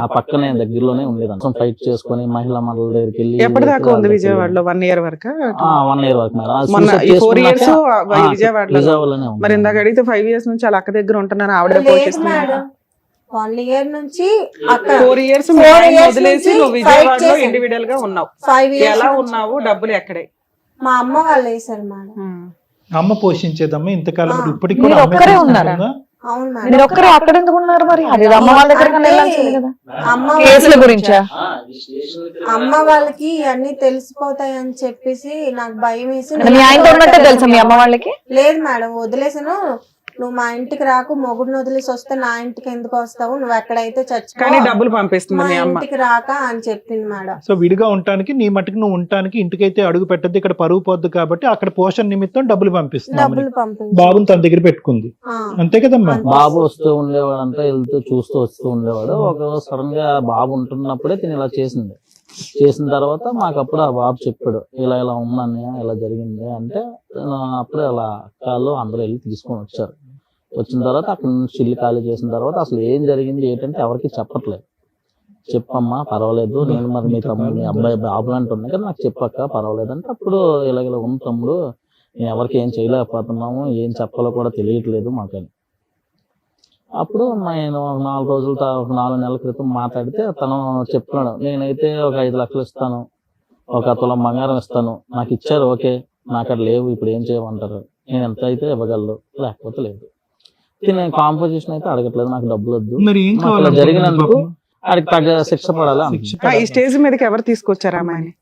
ఆ పక్కనే దగ్గరలోనే ఉండేది. అంతా ఫైట్ చేసుకుని మహిళా మండలి దగ్గరికి వెళ్ళి. ఎప్పటిదాకా ఉంది విజయవాడలో? 1 year వరకు. 1 year వరకు విజయవాడలోనే. మరి ఇందాక అడిగితే 5 years నుంచి వాళ్ళ అక్క దగ్గర ఉంటున్నాను ఆవిడ పోషిస్తున్నారు. 1 year నుంచి 4 years వదిలేసి నువ్వు విజయవాడలో ఇండివిడువల్ గా ఉన్నావు. 5 years ఎలా ఉన్నావు? డబ్బులు ఎక్కడే? మా అమ్మ వాళ్ళు వేసారు మేడం. అమ్మ పోషించేదమ్మా ఇంతకాలం. ఇప్పటికి మీరు ఒక్కరే ఉన్నారా? అవును మేడం. మీరు ఒక్కరే అక్కడ ఎందుకు ఉన్నారు మరి? అది అమ్మ వాళ్ళ దగ్గర వెళ్ళాల్సింది కదా. అమ్మ కేసుల గురించా? అమ్మ వాళ్ళకి అన్ని తెలిసిపోతాయి అని చెప్పేసి నాకు భయం వేసి. మీ ఆయనతో ఉన్నట్టే తెలుసా మీ అమ్మ వాళ్ళకి? లేదు మేడం, వదిలేసాను. నువ్వు మా ఇంటికి రాకు, మొగుడిని వదిలేసి వస్తే నా ఇంటికి ఎందుకు వస్తావు, నువ్వు ఎక్కడైతే చచ్చిపో, డబ్బులు పంపిస్తుంది మా ఇంటికి రాక అని చెప్పింది మేడం. సో విడిగా ఉండటానికి నీ మట్టుకు నువ్వు ఉండటానికి ఇంటికైతే అడుగు పెట్టద్దు, ఇక్కడ పరువు పోద్దు కాబట్టి అక్కడ పోషణ నిమిత్తం డబ్బులు పంపిస్తుంది. బాబుని తన దగ్గర పెట్టుకుంది, అంతే కదమ్మా. బాబు వస్తూ ఉండేవాడు అంతా, వెళ్తూ చూస్తూ వస్తూ ఉండేవాడు. ఒక సడన్ గా బాబు ఉంటున్నప్పుడే తిని ఇలా చేసింది. చేసిన తర్వాత మాకు అప్పుడు ఆ బాబు చెప్పాడు ఇలా ఉందని, ఇలా జరిగింది అంటే అప్పుడే అలా అక్కలు అందరూ వెళ్ళి తీసుకొని వచ్చారు. వచ్చిన తర్వాత అక్కడ నుంచి ఇల్లు ఖాళీ చేసిన తర్వాత అసలు ఏం జరిగింది ఏంటంటే ఎవరికి చెప్పట్లేదు. చెప్పమ్మా పర్వాలేదు, నేను మరి మీ తమ్ముడు మీ అబ్బాయి బాబులు అంటున్నాయి కదా, నాకు చెప్పక్క పర్వాలేదు అంటే అప్పుడు ఇలా ఉంది తమ్ముడు, ఎవరికి ఏం చేయలేకపోతున్నాము, ఏం చెప్పాలో కూడా తెలియట్లేదు మాకని. అప్పుడు నేను 4 రోజుల 4 నెలల క్రితం మాట్లాడితే తను చెప్తున్నాడు, నేనైతే ఒక 5 లక్షలు ఇస్తాను, ఒక తులం బంగారం ఇస్తాను, నాకు ఇచ్చారు ఓకే, నాకు అక్కడ లేవు, ఇప్పుడు ఏం చేయమంటారు, నేను ఎంత అయితే ఇవ్వగలరు, లేకపోతే లేదు. నేను కాంపోజిషన్ అయితే అడగట్లేదు, నాకు డబ్బులు వద్దు, మరి ఏం మాకు ఇలా కావాలి జరిగినందుకు ఆడికి తగ్గ శిక్ష పడాలి అంటున్నాడు. ఈ స్టేజ్ మీదకి ఎవరు తీసుకొచ్చారు అమ్మాయిని?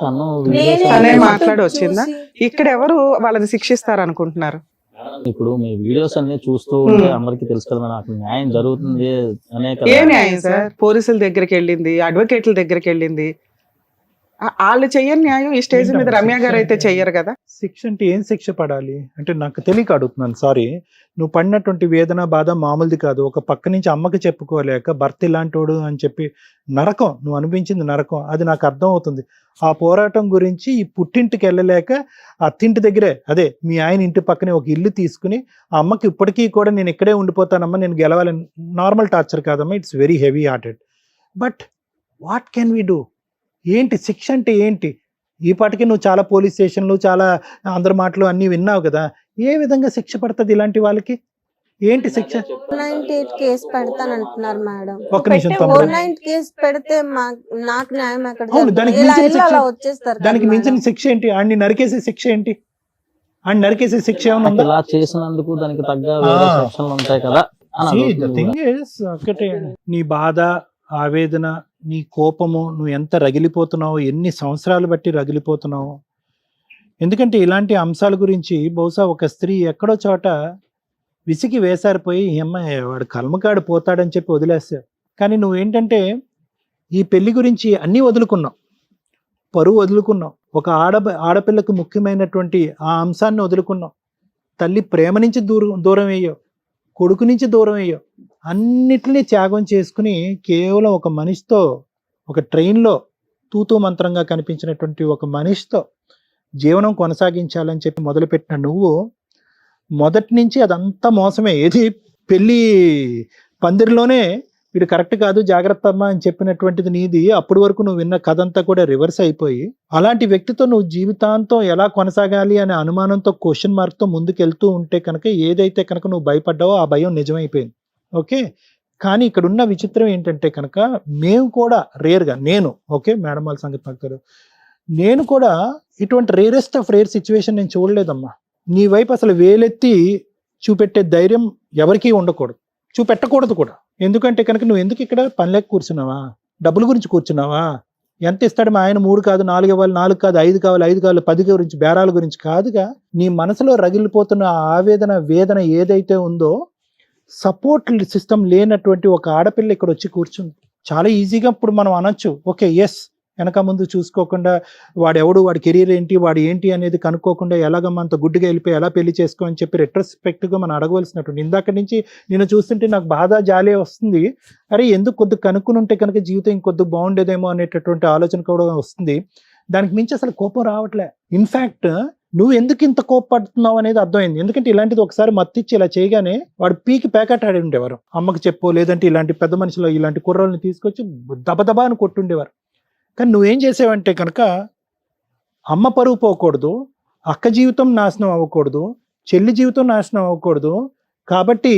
తను తనే మాట్లాడి వచ్చిందా? ఇక్కడ ఎవరు వాళ్ళని శిక్షిస్తారు అనుకుంటున్నారు? ఇప్పుడు మీ వీడియోస్ అన్ని చూస్తూ ఉంటే అందరికి తెలుసు కదా నాకు న్యాయం జరుగుతుంది అనే కదా. ఏ న్యాయం సార్? పోలీసుల దగ్గరికి వెళ్ళింది, అడ్వకేట్ల దగ్గరికి వెళ్ళింది, వాళ్ళు చెయ్యని న్యాయం ఈ స్టేజ్ మీద రమ్య గారు అయితే చెయ్యరు కదా. శిక్ష అంటే ఏం శిక్ష పడాలి అంటే నాకు తెలియక అడుగుతున్నాను, సారీ. నువ్వు పడినటువంటి వేదన బాధ మామూలుది కాదు. ఒక పక్క నుంచి అమ్మకి చెప్పుకోలేక భర్త ఇలాంటోడు అని చెప్పి నరకం, నువ్వు అనిపించింది నరకం, అది నాకు అర్థం అవుతుంది. ఆ పోరాటం గురించి ఈ పుట్టింటికి వెళ్ళలేక అత్తింటి దగ్గరే, అదే మీ ఆయన ఇంటి పక్కనే ఒక ఇల్లు తీసుకుని ఆ అమ్మకి ఇప్పటికీ కూడా నేను ఇక్కడే ఉండిపోతానమ్మా, నేను గెలవాలని, నార్మల్ టార్చర్ కాదమ్మా, it's very heavy hearted. But what can we do? ఏంటి శిక్ష అంటే ఏంటి? ఈ పాటికి నువ్వు చాలా పోలీస్ స్టేషన్లు, చాలా అందరి మాటలు అన్నీ విన్నావు కదా, ఏ విధంగా శిక్ష పడుతుంది ఇలాంటి వాళ్ళకి? ఏంటి శిక్ష? 498 కేసు పెడతానంటున్నారు మేడం. ఒక్క నిమిషం తమ్ముడు. 498 కేసు పెడితే నాకు న్యాయం ఎక్కడ అవును, దానికి జరుగుతుంది? ఇలా మించిన ఇల్లు శిక్ష, అలా వచ్చేస్తారు కదా దానికి మించిన మేడం. శిక్ష ఏంటి? ఆడిని నరికేసే శిక్ష ఏంటి? ఆడిని నరికేసే శిక్ష ఏమైనా ఉందా? ఇలా చేసినందుకు దానికి తగ్గ వేరే సెక్షన్లు ఉంటాయి కదా అని See, the అడుగుతుంది thing కూడా. is, ఒకటే, నీ బాధ, ఆవేదన, నీ కోపము, నువ్వు ఎంత రగిలిపోతున్నావు, ఎన్ని సంవత్సరాలు బట్టి రగిలిపోతున్నావు. ఎందుకంటే ఇలాంటి అంశాల గురించి బహుశా ఒక స్త్రీ ఎక్కడో చోట విసిగి వేసారిపోయి ఈ అమ్మాయి వాడు కల్మకాడు పోతాడని చెప్పి వదిలేస్తాడు. కానీ నువ్వేంటంటే ఈ పెళ్లి గురించి అన్నీ వదులుకున్నావు, పరువు వదులుకున్నావు, ఒక ఆడపిల్లకు ముఖ్యమైనటువంటి ఆ అంశాన్ని వదులుకున్నావు, తల్లి ప్రేమ నుంచి దూరం అయ్యావు, కొడుకు నుంచి దూరం అయ్యావు, అన్నిటినీ త్యాగం చేసుకుని కేవలం ఒక మనిషితో, ఒక ట్రైన్లో తూతూ మంత్రంగా కనిపించినటువంటి ఒక మనిషితో జీవనం కొనసాగించాలని చెప్పి మొదలుపెట్టిన నువ్వు మొదటి నుంచి అదంతా మోసమే. ఏది పెళ్ళి పందిరిలోనే వీడు కరెక్ట్ కాదు జాగ్రత్త అమ్మా అని చెప్పినటువంటిది నీది. అప్పటి వరకు నువ్వు విన్న కథ అంతా కూడా రివర్స్ అయిపోయి అలాంటి వ్యక్తితో నువ్వు జీవితాంతం ఎలా కొనసాగాలి అనే అనుమానంతో, క్వశ్చన్ మార్క్తో ముందుకు వెళ్తూ ఉంటే కనుక ఏదైతే కనుక నువ్వు భయపడ్డావో ఆ భయం నిజమైపోయింది. ఓకే, కానీ ఇక్కడ ఉన్న విచిత్రం ఏంటంటే కనుక మేము కూడా రేర్గా, నేను ఓకే మేడం వాళ్ళ సంగతి నాకు తెలియదు, నేను కూడా ఇటువంటి రేరెస్ట్ ఆఫ్ రేర్ సిచ్యువేషన్ నేను చూడలేదమ్మా. నీ వైపు అసలు వేలెత్తి చూపెట్టే ధైర్యం ఎవరికీ ఉండకూడదు, చూపెట్టకూడదు కూడా. ఎందుకంటే కనుక నువ్వు ఎందుకు ఇక్కడ పని లేక కూర్చున్నావా? డబ్బుల గురించి కూర్చున్నావా? ఎంత ఇస్తాడు మా ఆయన? 3 కాదు 4 ఇవ్వాలి, 4 కాదు 5 కావాలి, 5 కావాలి, 10 గురించి, బేరాల గురించి కాదుగా. నీ మనసులో రగిలిపోతున్న ఆవేదన, వేదన ఏదైతే ఉందో, సపోర్ట్ సిస్టమ్ లేనటువంటి ఒక ఆడపిల్ల ఇక్కడ వచ్చి కూర్చుంది. చాలా ఈజీగా ఇప్పుడు మనం అనొచ్చు, ఓకే ఎస్, వెనక ముందు చూసుకోకుండా వాడెవడు, వాడి కెరీర్ ఏంటి, వాడు ఏంటి అనేది కనుక్కోకుండా ఎలాగమ్మా అంత గుడ్డిగా వెళ్ళిపోయి ఎలా పెళ్లి చేసుకో అని చెప్పి రెట్రోస్పెక్ట్గా మనం అడగవలసినటువంటి. ఇందాక నుంచి నేను చూస్తుంటే నాకు బాధ జాలే వస్తుంది. అరే ఎందుకు కొద్దిగా కనుక్కుని ఉంటే కనుక జీవితం ఇంకొద్ది బాగుండేదేమో అనేటటువంటి ఆలోచన కూడా వస్తుంది. దానికి మించి అసలు కోపం రావట్లే. ఇన్ఫ్యాక్ట్ నువ్వు ఎందుకు ఇంత కోపపడుతున్నావు అనేది అర్థమైంది. ఎందుకంటే ఇలాంటిది ఒకసారి మత్తిచ్చి ఇలా చేయగానే వాడు పీకి ప్యాకెట్ ఆడి ఉండేవారు. అమ్మకి చెప్పో, లేదంటే ఇలాంటి పెద్ద మనుషులు ఇలాంటి కుర్రోళ్ళని తీసుకొచ్చి దబదబా అని కొట్టుండేవారు. కానీ నువ్వేం చేసావంటే కనుక అమ్మ పరువు పోకూడదు, అక్క జీవితం నాశనం అవ్వకూడదు, చెల్లి జీవితం నాశనం అవ్వకూడదు. కాబట్టి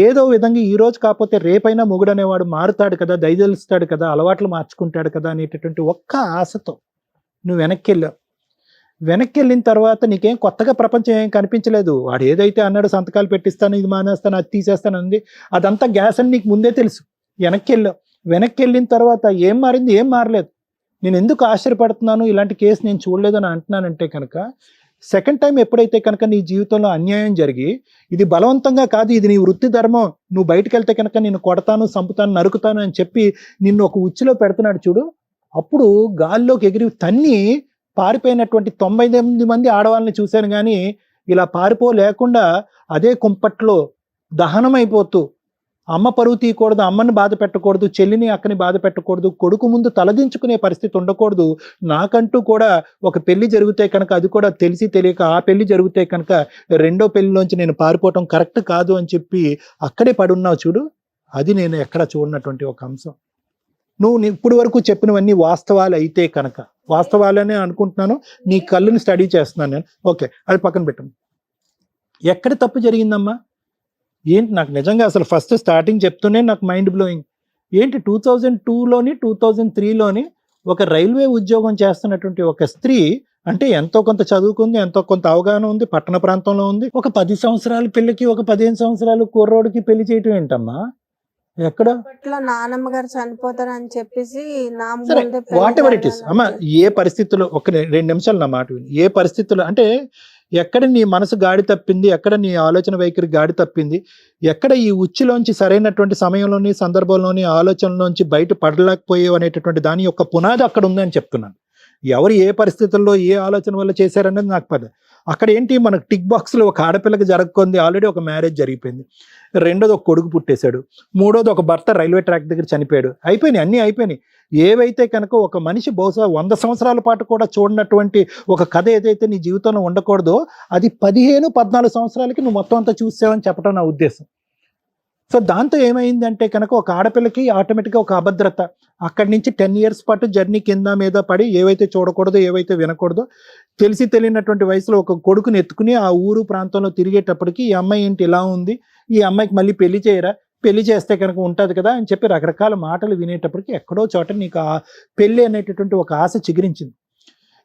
ఏదో విధంగా ఈ రోజు కాకపోతే రేపైనా మొగుడు అనేవాడు మారుతాడు కదా, దయదలుస్తాడు కదా, అలవాట్లు మార్చుకుంటాడు కదా అనేటటువంటి ఒక్క ఆశతో నువ్వు వెనక్కి వెళ్ళావు. వెనక్కి వెళ్ళిన తర్వాత నీకేం కొత్తగా ప్రపంచం ఏం కనిపించలేదు. వాడు ఏదైతే అన్నాడు, సంతకాలు పెట్టిస్తాను, ఇది మానేస్తాను, అది తీసేస్తాను అంది, అదంతా గ్యాస్ అని నీకు ముందే తెలుసు. వెనక్కి వెళ్ళావు. వెనక్కి వెళ్ళిన తర్వాత ఏం మారింది? ఏం మారలేదు. నేను ఎందుకు ఆశ్చర్యపడుతున్నాను, ఇలాంటి కేసు నేను చూడలేదని అంటున్నానంటే కనుక, సెకండ్ టైం ఎప్పుడైతే కనుక నీ జీవితంలో అన్యాయం జరిగి, ఇది బలవంతంగా కాదు, ఇది నీ వృత్తి ధర్మం, నువ్వు బయటకు వెళ్తే కనుక నేను కొడతాను, చంపుతాను, నరుకుతాను అని చెప్పి నిన్ను ఒక ఉచ్చులో పెడుతున్నాడు చూడు, అప్పుడు గాల్లోకి ఎగిరి తన్ని పారిపోయినటువంటి 98 మంది ఆడవాళ్ళని చూశాను. కానీ ఇలా పారిపోలేకుండా అదే కుంపట్లో దహనమైపోతూ, అమ్మ పరువు తీయకూడదు, అమ్మని బాధ పెట్టకూడదు, చెల్లిని అక్కని బాధ పెట్టకూడదు, కొడుకు ముందు తలదించుకునే పరిస్థితి ఉండకూడదు. నాకంటూ కూడా ఒక పెళ్లి జరిగితే కనుక, అది కూడా తెలిసి తెలియక ఆ పెళ్లి జరిగితే కనుక రెండో పెళ్లిలోంచి నేను పారిపోవటం కరెక్ట్ కాదు అని చెప్పి అక్కడే పడున్నావు చూడు, అది నేను ఎక్కడ చూడనటువంటి ఒక అంశం. నువ్వు ఇప్పుడు వరకు చెప్పినవన్నీ వాస్తవాలు అయితే కనుక, వాస్తవాలనే అనుకుంటున్నాను, నీ కళ్ళుని స్టడీ చేస్తున్నాను నేను, ఓకే అది పక్కన పెట్టము. ఎక్కడ తప్పు జరిగిందమ్మా? ఏంటి నాకు నిజంగా అసలు ఫస్ట్ స్టార్టింగ్ చెప్తూనే నాకు మైండ్ బ్లోయింగ్. ఏంటి 2002లోని 2003లోని ఒక రైల్వే ఉద్యోగం చేస్తున్నటువంటి ఒక స్త్రీ, అంటే ఎంతో కొంత చదువుకుంది, ఎంతో కొంత అవగాహన ఉంది, పట్టణ ప్రాంతంలో ఉంది, ఒక 10 సంవత్సరాల పిల్లకి, ఒక 15 సంవత్సరాల కుర్రోడికి పెళ్లి చేయటం ఏంటమ్మా? ఎక్కడ? అప్పట్లో నానమ్మ గారు చనిపోతారు అని చెప్పేసి నా సరే ముందే పెళ్లి వాట్ ఎవర్ ఇట్ ఇస్ అమ్మ, జరగాలని ఏ పరిస్థితుల్లో, ఒక 2 నిమిషాలు నా మాట విని, ఏ పరిస్థితుల్లో అంటే ఎక్కడ నీ మనసు గాడి తప్పింది, ఎక్కడ నీ ఆలోచన వైఖరి గాడి తప్పింది, ఎక్కడ ఈ ఉచ్చులోంచి సరైనటువంటి సమయంలోని సందర్భంలోని ఆలోచనలోంచి బయట పడలేకపోయేవి అనేటటువంటి దాని యొక్క పునాది అక్కడ ఉందని చెప్తున్నాను. ఎవరు ఏ పరిస్థితుల్లో ఏ ఆలోచన వల్ల చేశారనేది నాకు పద. అక్కడ ఏంటి, మనకు టిక్ బాక్స్లో ఒక ఆడపిల్లకి జరగకుంది, ఆల్రెడీ ఒక మ్యారేజ్ జరిగిపోయింది, రెండోది ఒక కొడుకు పుట్టేశాడు, మూడోది ఒక భర్త రైల్వే ట్రాక్ దగ్గర చనిపోయాడు, అయిపోయినాయి, అన్నీ అయిపోయినాయి. ఏవైతే కనుక ఒక మనిషి బహుశా 100 సంవత్సరాల పాటు కూడా చూడనటువంటి ఒక కథ ఏదైతే నీ జీవితంలో ఉండకూడదో, అది 15-14 సంవత్సరాలకి నువ్వు మొత్తం అంతా చూసావని చెప్పడం నా ఉద్దేశం. సో దాంతో ఏమైందంటే కనుక ఒక ఆడపిల్లకి ఆటోమేటిక్గా ఒక అభద్రత, అక్కడి నుంచి 10 years పాటు జర్నీ కింద మీద పడి ఏవైతే చూడకూడదో, ఏవైతే వినకూడదో తెలిసి తెలియనటువంటి వయసులో ఒక కొడుకుని ఎత్తుకుని ఆ ఊరు ప్రాంతంలో తిరిగేటప్పటికి ఈ అమ్మాయి ఏంటి ఇలా ఉంది, ఈ అమ్మాయికి మళ్ళీ పెళ్లి చేయరా, పెళ్లి చేస్తే కనుక ఉంటుంది కదా అని చెప్పి రకరకాల మాటలు వినేటప్పటికి ఎక్కడో చోట నీకు ఆ పెళ్లి అనేటటువంటి ఒక ఆశ చిగురించింది.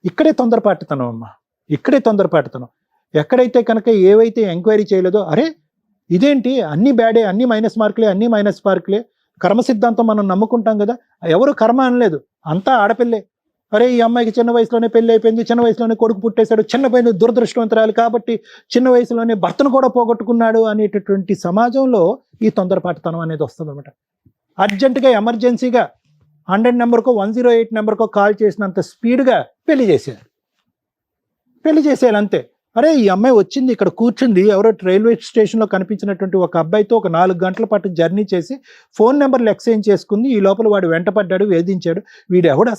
ఇక్కడే తొందరపాటుతనం అమ్మా, ఇక్కడే తొందరపాటుతనం. ఎక్కడైతే కనుక ఏవైతే ఎంక్వైరీ చేయలేదో, అరే ఇదేంటి అన్ని బ్యాడే, అన్ని మైనస్ మార్కులే, కర్మ సిద్ధాంతం మనం నమ్ముకుంటాం కదా, ఎవరు కర్మ అనలేదు, అంతా ఆడపిల్లే. అరే ఈ అమ్మాయికి చిన్న వయసులోనే పెళ్లి అయిపోయింది, చిన్న వయసులోనే కొడుకు పుట్టేశాడు, చిన్న పైన దురదృష్టవంతరాలు కాబట్టి చిన్న వయసులోనే భర్తను కూడా పోగొట్టుకున్నాడు అనేటటువంటి సమాజంలో ఈ తొందరపాటుతనం అనేది వస్తుంది అనమాట. అర్జెంటుగా ఎమర్జెన్సీగా 100 నెంబర్కో 108 నెంబర్కో కాల్ చేసినంత స్పీడ్గా పెళ్లి చేసేయాలి అంతే. అరే ఈ అమ్మాయి వచ్చింది, ఇక్కడ కూర్చుంది, ఎవరో రైల్వే స్టేషన్లో కనిపించినటువంటి ఒక అబ్బాయితో ఒక 4 గంటల పాటు జర్నీ చేసి ఫోన్ నెంబర్లు ఎక్స్చేంజ్ చేసుకుంది, ఈ లోపల వాడు వెంటపడ్డాడు, వేధించాడు. వీడు ఎవడు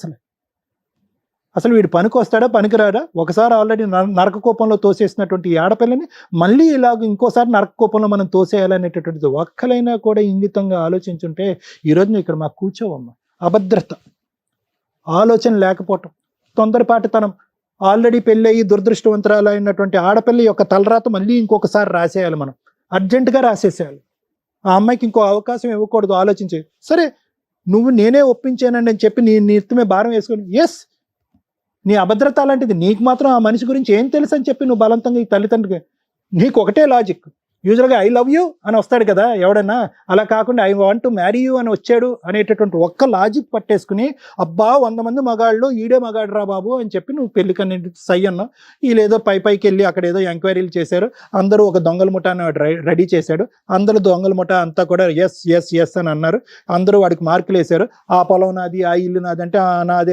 అసలు వీడు పనికి వస్తాడా, పనికిరాడా? ఒకసారి ఆల్రెడీ నరక కోపంలో తోసేసినటువంటి ఈ ఆడపిల్లని మళ్ళీ ఇలాగ ఇంకోసారి నరక కోపంలో మనం తోసేయాలనేటటువంటిది ఒక్కలైనా కూడా ఇంగితంగా ఆలోచించుంటే ఈరోజు నువ్వు ఇక్కడ మాకు కూర్చోవమ్మా. అభద్రత, ఆలోచన లేకపోవటం, తొందరపాటుతనం, ఆల్రెడీ పెళ్ళయి దురదృష్టవంతరాలు అయినటువంటి ఆడపిల్ల యొక్క తలరాత మళ్ళీ ఇంకొకసారి రాసేయాలి, మనం అర్జెంటుగా రాసేసేయాలి. ఆ అమ్మాయికి ఇంకో అవకాశం ఇవ్వకూడదు, ఆలోచించే. సరే నువ్వు నేనే ఒప్పించానండి అని చెప్పి నీ నెత్తిమే భారం వేసుకొని, ఎస్ నీ అభద్రత అలాంటిది, నీకు మాత్రం ఆ మనిషి గురించి ఏం తెలుసు అని చెప్పి నువ్వు బలవంతంగా ఈ తల్లిదండ్రులకి, నీకు ఒకటే లాజిక్, యూజువల్గా ఐ లవ్ యూ అని వస్తాడు కదా ఎవడన్నా, అలా కాకుండా I want to marry you అని వచ్చాడు అనేటటువంటి ఒక్క లాజిక్ పట్టేసుకుని, అబ్బా 100 మంది మగాళ్ళు ఈడే మగాడు రా బాబు అని చెప్పి నువ్వు పెళ్లికన్నీ సై అన్నావు. వీళ్ళేదో పైకి వెళ్ళి అక్కడ ఏదో ఎంక్వైరీలు చేశారు, అందరూ ఒక దొంగల ముఠాను రెడీ చేశాడు, అందరూ దొంగల ముఠా అంతా కూడా ఎస్ అని అన్నారు, అందరూ వాడికి మార్కులు వేశారు, ఆ పొలం నాది, ఆ ఇల్లు నాది అంటే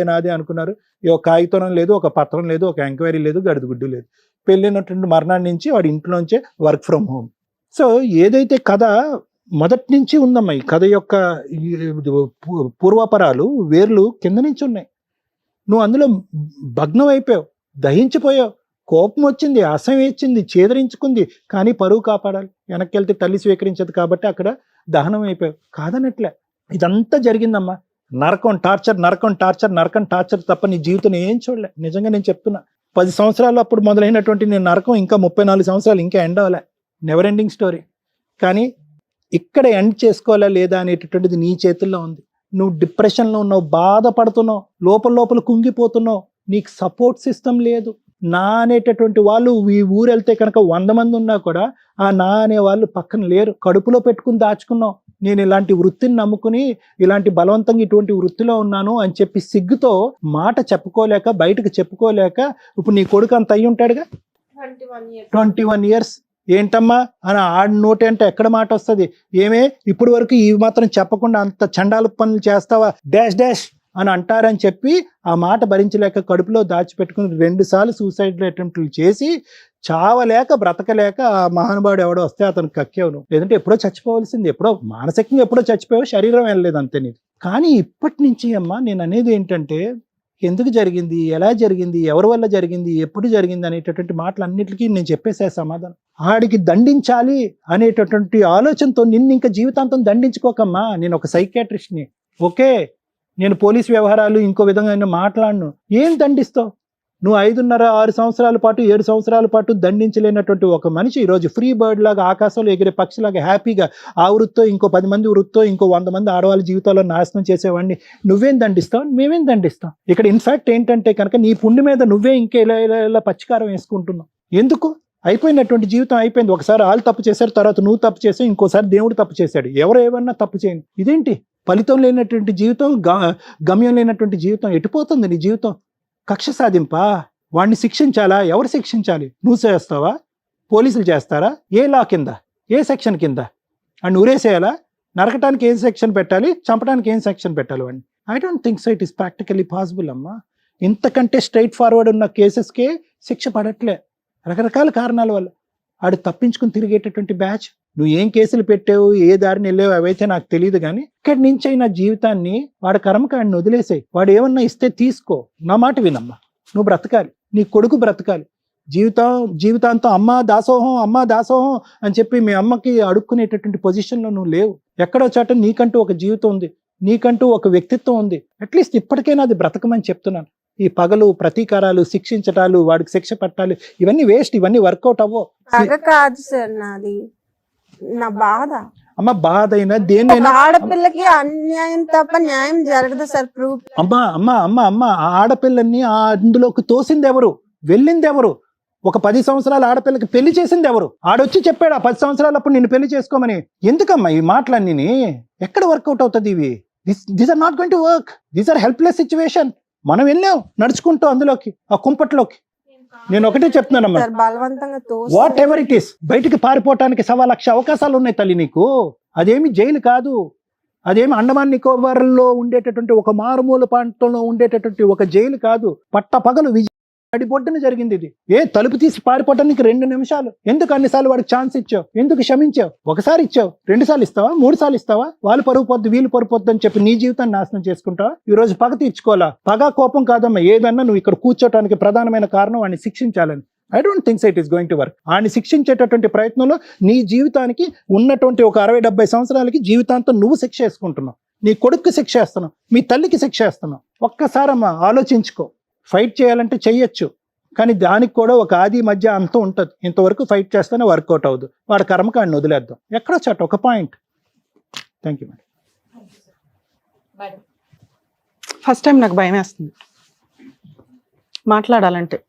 నాదే అనుకున్నారు. ఒక కాగితం లేదు, ఒక పత్రం లేదు, ఒక ఎంక్వైరీ లేదు, గడిదిగుడ్డు లేదు. పెళ్ళినటువంటి మర్నాడు నుంచి వాడి ఇంట్లోంచే వర్క్ ఫ్రమ్ హోమ్. సో ఏదైతే కథ మొదటి నుంచి ఉందమ్మా, ఈ కథ యొక్క పూర్వాపరాలు వేర్లు కింద నుంచి ఉన్నాయి. నువ్వు అందులో భగ్నం అయిపోయావు, దహించిపోయావు, కోపం వచ్చింది, అసహ్యం వేచింది, చేదరించుకుంది, కానీ పరువు కాపాడాలి, వెనక్కి వెళ్తే తల్లి స్వీకరించదు కాబట్టి అక్కడ దహనం అయిపోయావు. కాదనట్లే, ఇదంతా జరిగిందమ్మా. నరకం టార్చర్ తప్ప నీ జీవితం ఏం చూడలే. నిజంగా నేను చెప్తున్నా, 10 సంవత్సరాలు అప్పుడు మొదలైనటువంటి నేను నరకం ఇంకా 34 సంవత్సరాలు ఇంకా ఎండ్ అవ్వలే, నెవర్ ఎండింగ్ స్టోరీ. కానీ ఇక్కడ ఎండ్ చేసుకోవాలా లేదా అనేటటువంటిది నీ చేతుల్లో ఉంది. నువ్వు డిప్రెషన్లో ఉన్నావు, బాధపడుతున్నావు, లోపల కుంగిపోతున్నావు, నీకు సపోర్ట్ సిస్టమ్ లేదు. నా అనేటటువంటి వాళ్ళు ఈ ఊరు వెళ్తే కనుక 100 మంది ఉన్నా కూడా ఆ నా అనే వాళ్ళు పక్కన లేరు. కడుపులో పెట్టుకుని దాచుకున్నావు. నేను ఇలాంటి వృత్తిని నమ్ముకుని ఇలాంటి బలవంతంగా ఇటువంటి వృత్తిలో ఉన్నాను అని చెప్పి సిగ్గుతో మాట చెప్పుకోలేక, బయటకు చెప్పుకోలేక, ఇప్పుడు నీ కొడుకు అంత అయ్యి ఉంటాడుగా 21 years. ఏంటమ్మా అని ఆడి నోటి అంటే ఎక్కడ మాట వస్తుంది? ఏమే ఇప్పుడు వరకు ఈ మాత్రం చెప్పకుండా అంత చండాల పనులు చేస్తావా డాష్ అని అంటారని చెప్పి ఆ మాట భరించలేక కడుపులో దాచిపెట్టుకుని 2 సార్లు సూసైడ్ అటెంప్ట్లు చేసి చావలేక బ్రతకలేక ఆ మహానుభావుడు ఎవడో వస్తే అతనికి కక్కేవు నువ్వు. లేదంటే ఎప్పుడో చచ్చిపోవాల్సింది, ఎప్పుడో మానసికంగా ఎప్పుడో చచ్చిపోయావు, శరీరం వెళ్ళలేదు అంతే నీది. కానీ ఇప్పటి నుంచి అమ్మా నేను అనేది ఏంటంటే, ఎందుకు జరిగింది, ఎలా జరిగింది, ఎవరి వల్ల జరిగింది, ఎప్పుడు జరిగింది అనేటటువంటి మాటలన్నిటికీ నేను చెప్పేసే సమాధానం. ఆడికి దండించాలి అనేటటువంటి ఆలోచనతో నిన్ను ఇంకా జీవితాంతం దండించుకోకమ్మా. నేను ఒక సైకియాట్రిస్ట్ని, ఓకే, నేను పోలీస్ వ్యవహారాలు ఇంకో విధంగా నేను మాట్లాడను. ఏం దండిస్తావు నువ్వు? 5.5-6 సంవత్సరాల పాటు 7 సంవత్సరాల పాటు దండించలేనటువంటి ఒక మనిషి ఈరోజు ఫ్రీ బర్డ్ లాగా ఆకాశంలో ఎగిరే పక్షిలాగా హ్యాపీగా ఆ వృత్తో ఇంకో 10 మంది వృత్తో ఇంకో 100 మంది ఆడవాళ్ళ జీవితాల్లో నాశనం చేసేవాడిని నువ్వేం దండిస్తావు? మేమేం దండిస్తాం? ఇక్కడ ఇన్ఫాక్ట్ ఏంటంటే కనుక నీ పుండి మీద నువ్వే ఇంకా ఇలా పచ్చికారం వేసుకుంటున్నావు. ఎందుకు? అయిపోయినటువంటి జీవితం అయిపోయింది. ఒకసారి వాళ్ళు తప్పు చేశారు, తర్వాత నువ్వు తప్పు చేసావు, ఇంకోసారి దేవుడు తప్పు చేశాడు. ఎవరు ఏమన్నా తప్పు చేయను. ఇదేంటి ఫలితం లేనటువంటి జీవితం, గమ్యం లేనటువంటి జీవితం? ఎటుపోతుంది నీ జీవితం? కక్ష సాధింపా? వాడిని శిక్షించాలా? ఎవరు శిక్షించాలి? నువ్వు చేస్తావా? పోలీసులు చేస్తారా? ఏ లా కింద, ఏ సెక్షన్ కింద? అండ్ ఉరేసేయాలా? నరకటానికి ఏం సెక్షన్ పెట్టాలి, చంపడానికి ఏం సెక్షన్ పెట్టాలి వాడిని? I don't think so it is practically possible అమ్మా. ఇంతకంటే స్ట్రైట్ ఫార్వర్డ్ ఉన్న కేసెస్కే శిక్ష పడట్లే రకరకాల కారణాల వల్ల. ఆడు తప్పించుకుని తిరిగేటటువంటి బ్యాచ్. నువ్వు ఏం కేసులు పెట్టావు, ఏ దారిని వెళ్ళావు అవైతే నాకు తెలియదు, కానీ ఇక్కడి నుంచి అయినా జీవితాన్ని వాడి కర్మకాడిని వదిలేసాయి. వాడు ఏమన్నా ఇస్తే తీసుకో. నా మాట వినమ్మా. నువ్వు బ్రతకాలి, నీ కొడుకు బ్రతకాలి. జీవితాంతం అమ్మా దాసోహం అని చెప్పి మీ అమ్మకి అడుక్కునేటటువంటి పొజిషన్లో నువ్వు లేవు. ఎక్కడో చోట నీకంటూ ఒక జీవితం ఉంది, నీకంటూ ఒక వ్యక్తిత్వం ఉంది. అట్లీస్ట్ ఇప్పటికైనా అది బ్రతకమని చెప్తున్నాను. ఈ పగలు, ప్రతీకారాలు, శిక్షించటాలు, వాడికి శిక్ష పట్టాలి, ఇవన్నీ వేస్ట్, ఇవన్నీ వర్కౌట్ అవ్వవు. కాదు సార్, నాది నా బాధ. అమ్మ బాధ అయినా దేన్నైనా, ఆడపిల్లకి అన్యాయం తప్ప న్యాయం జరగదు సార్. ప్రూఫ్. అమ్మ ఆ ఆడపిల్లల్ని అందులోకి తోసింది ఎవరు, వెళ్ళింది ఎవరు? ఒక 10 సంవత్సరాల ఆడపిల్లకి పెళ్లి చేసింది ఎవరు? ఆడొచ్చి చెప్పాడు ఆ 10 సంవత్సరాలప్పుడు నిన్ను పెళ్లి చేసుకోమని. ఎందుకమ్మా ఈ మాటలన్నీ? ఎక్కడ వర్కౌట్ అవుతుంది ఇవి? These are not going to work. These are helpless situation. మనం వెళ్ళాం నడుచుకుంటూ అందులోకి, ఆ కుంపట్లోకి. నేను ఒకటే చెప్తున్నానమ్మా, బలవంతంగా వాట్ ఎవర్ ఇట్ ఈస్, బయటికి పారిపోవటానికి 1,00,000 అవకాశాలు ఉన్నాయి తల్లి నీకు. అదేమి జైలు కాదు, అదేమి అండమాన్ నికోబార్లో ఉండేటటువంటి ఒక మారుమూల ప్రాంతంలో ఉండేటటువంటి ఒక జైలు కాదు. పట్టపగలు అడిబొడ్డున జరిగింది ఇది. తలుపు తీసి పారిపోవటానికి 2 నిమిషాలు. ఎందుకు అన్నిసార్లు వాడికి ఛాన్స్ ఇచ్చావు? ఎందుకు క్షమించావు? ఒకసారి ఇచ్చావు, 2 సార్లు ఇస్తావా, 3 సార్లు ఇస్తావా? వాళ్ళు పరుగు పొద్దు, వీళ్ళు పరుగు పొద్దు అని చెప్పి నీ జీవితాన్ని నాశనం చేసుకుంటావా? ఈ రోజు పగ తీర్చుకోవాలా? పగ, కోపం కాదమ్మా. ఏదన్నా నువ్వు ఇక్కడ కూర్చోటానికి ప్రధానమైన కారణం వాడిని శిక్షించాలని. I don't think so it is going to work. వాడిని శిక్షించేటటువంటి ప్రయత్నంలో నీ జీవితానికి ఉన్నటువంటి ఒక 60-70 సంవత్సరాలకి జీవితాంతం నువ్వు శిక్ష వేసుకుంటున్నావు. నీ కొడుక్కి శిక్ష వేస్తున్నావు, మీ తల్లికి శిక్ష వేస్తున్నావు. ఒక్కసారమ్మా ఆలోచించుకో. ఫైట్ చేయాలంటే చెయ్యొచ్చు, కానీ దానికి కూడా ఒక ఆది మధ్య అంతం ఉంటుంది. ఇంతవరకు ఫైట్ చేస్తేనే వర్కౌట్ అవ్వదు. వాడి కర్మకాడిని వదిలేద్దాం. ఎక్కడో చోట ఒక point. Thank you madam. First time నాకు భయం వేస్తుంది మాట్లాడాలంటే.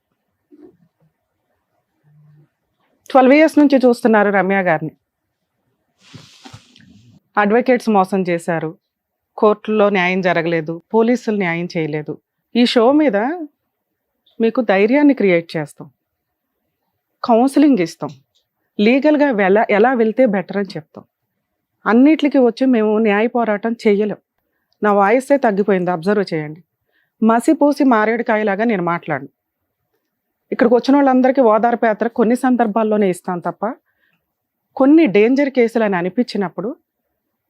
12 years నుంచి చూస్తున్నారు రమ్య గారిని. అడ్వకేట్స్ మోసం చేశారు, కోర్టులో న్యాయం జరగలేదు, పోలీసులు న్యాయం చేయలేదు. ఈ షో మీద మీకు ధైర్యాన్ని క్రియేట్ చేస్తాం, కౌన్సిలింగ్ ఇస్తాం, లీగల్గా ఎలా వెళ్తే బెటర్ అని చెప్తాం. అన్నిటికీ వచ్చి మేము న్యాయ పోరాటం చేయలేం. నా వాయిసే తగ్గిపోయింది, అబ్జర్వ్ చేయండి. మసిపూసి మారేడుకాయలాగా నేను మాట్లాడను. ఇక్కడికి వచ్చిన వాళ్ళందరికీ ఓదార్పు యాత్ర కొన్ని సందర్భాల్లోనే ఇస్తాను తప్ప, కొన్ని డేంజర్ కేసులు అని అనిపించినప్పుడు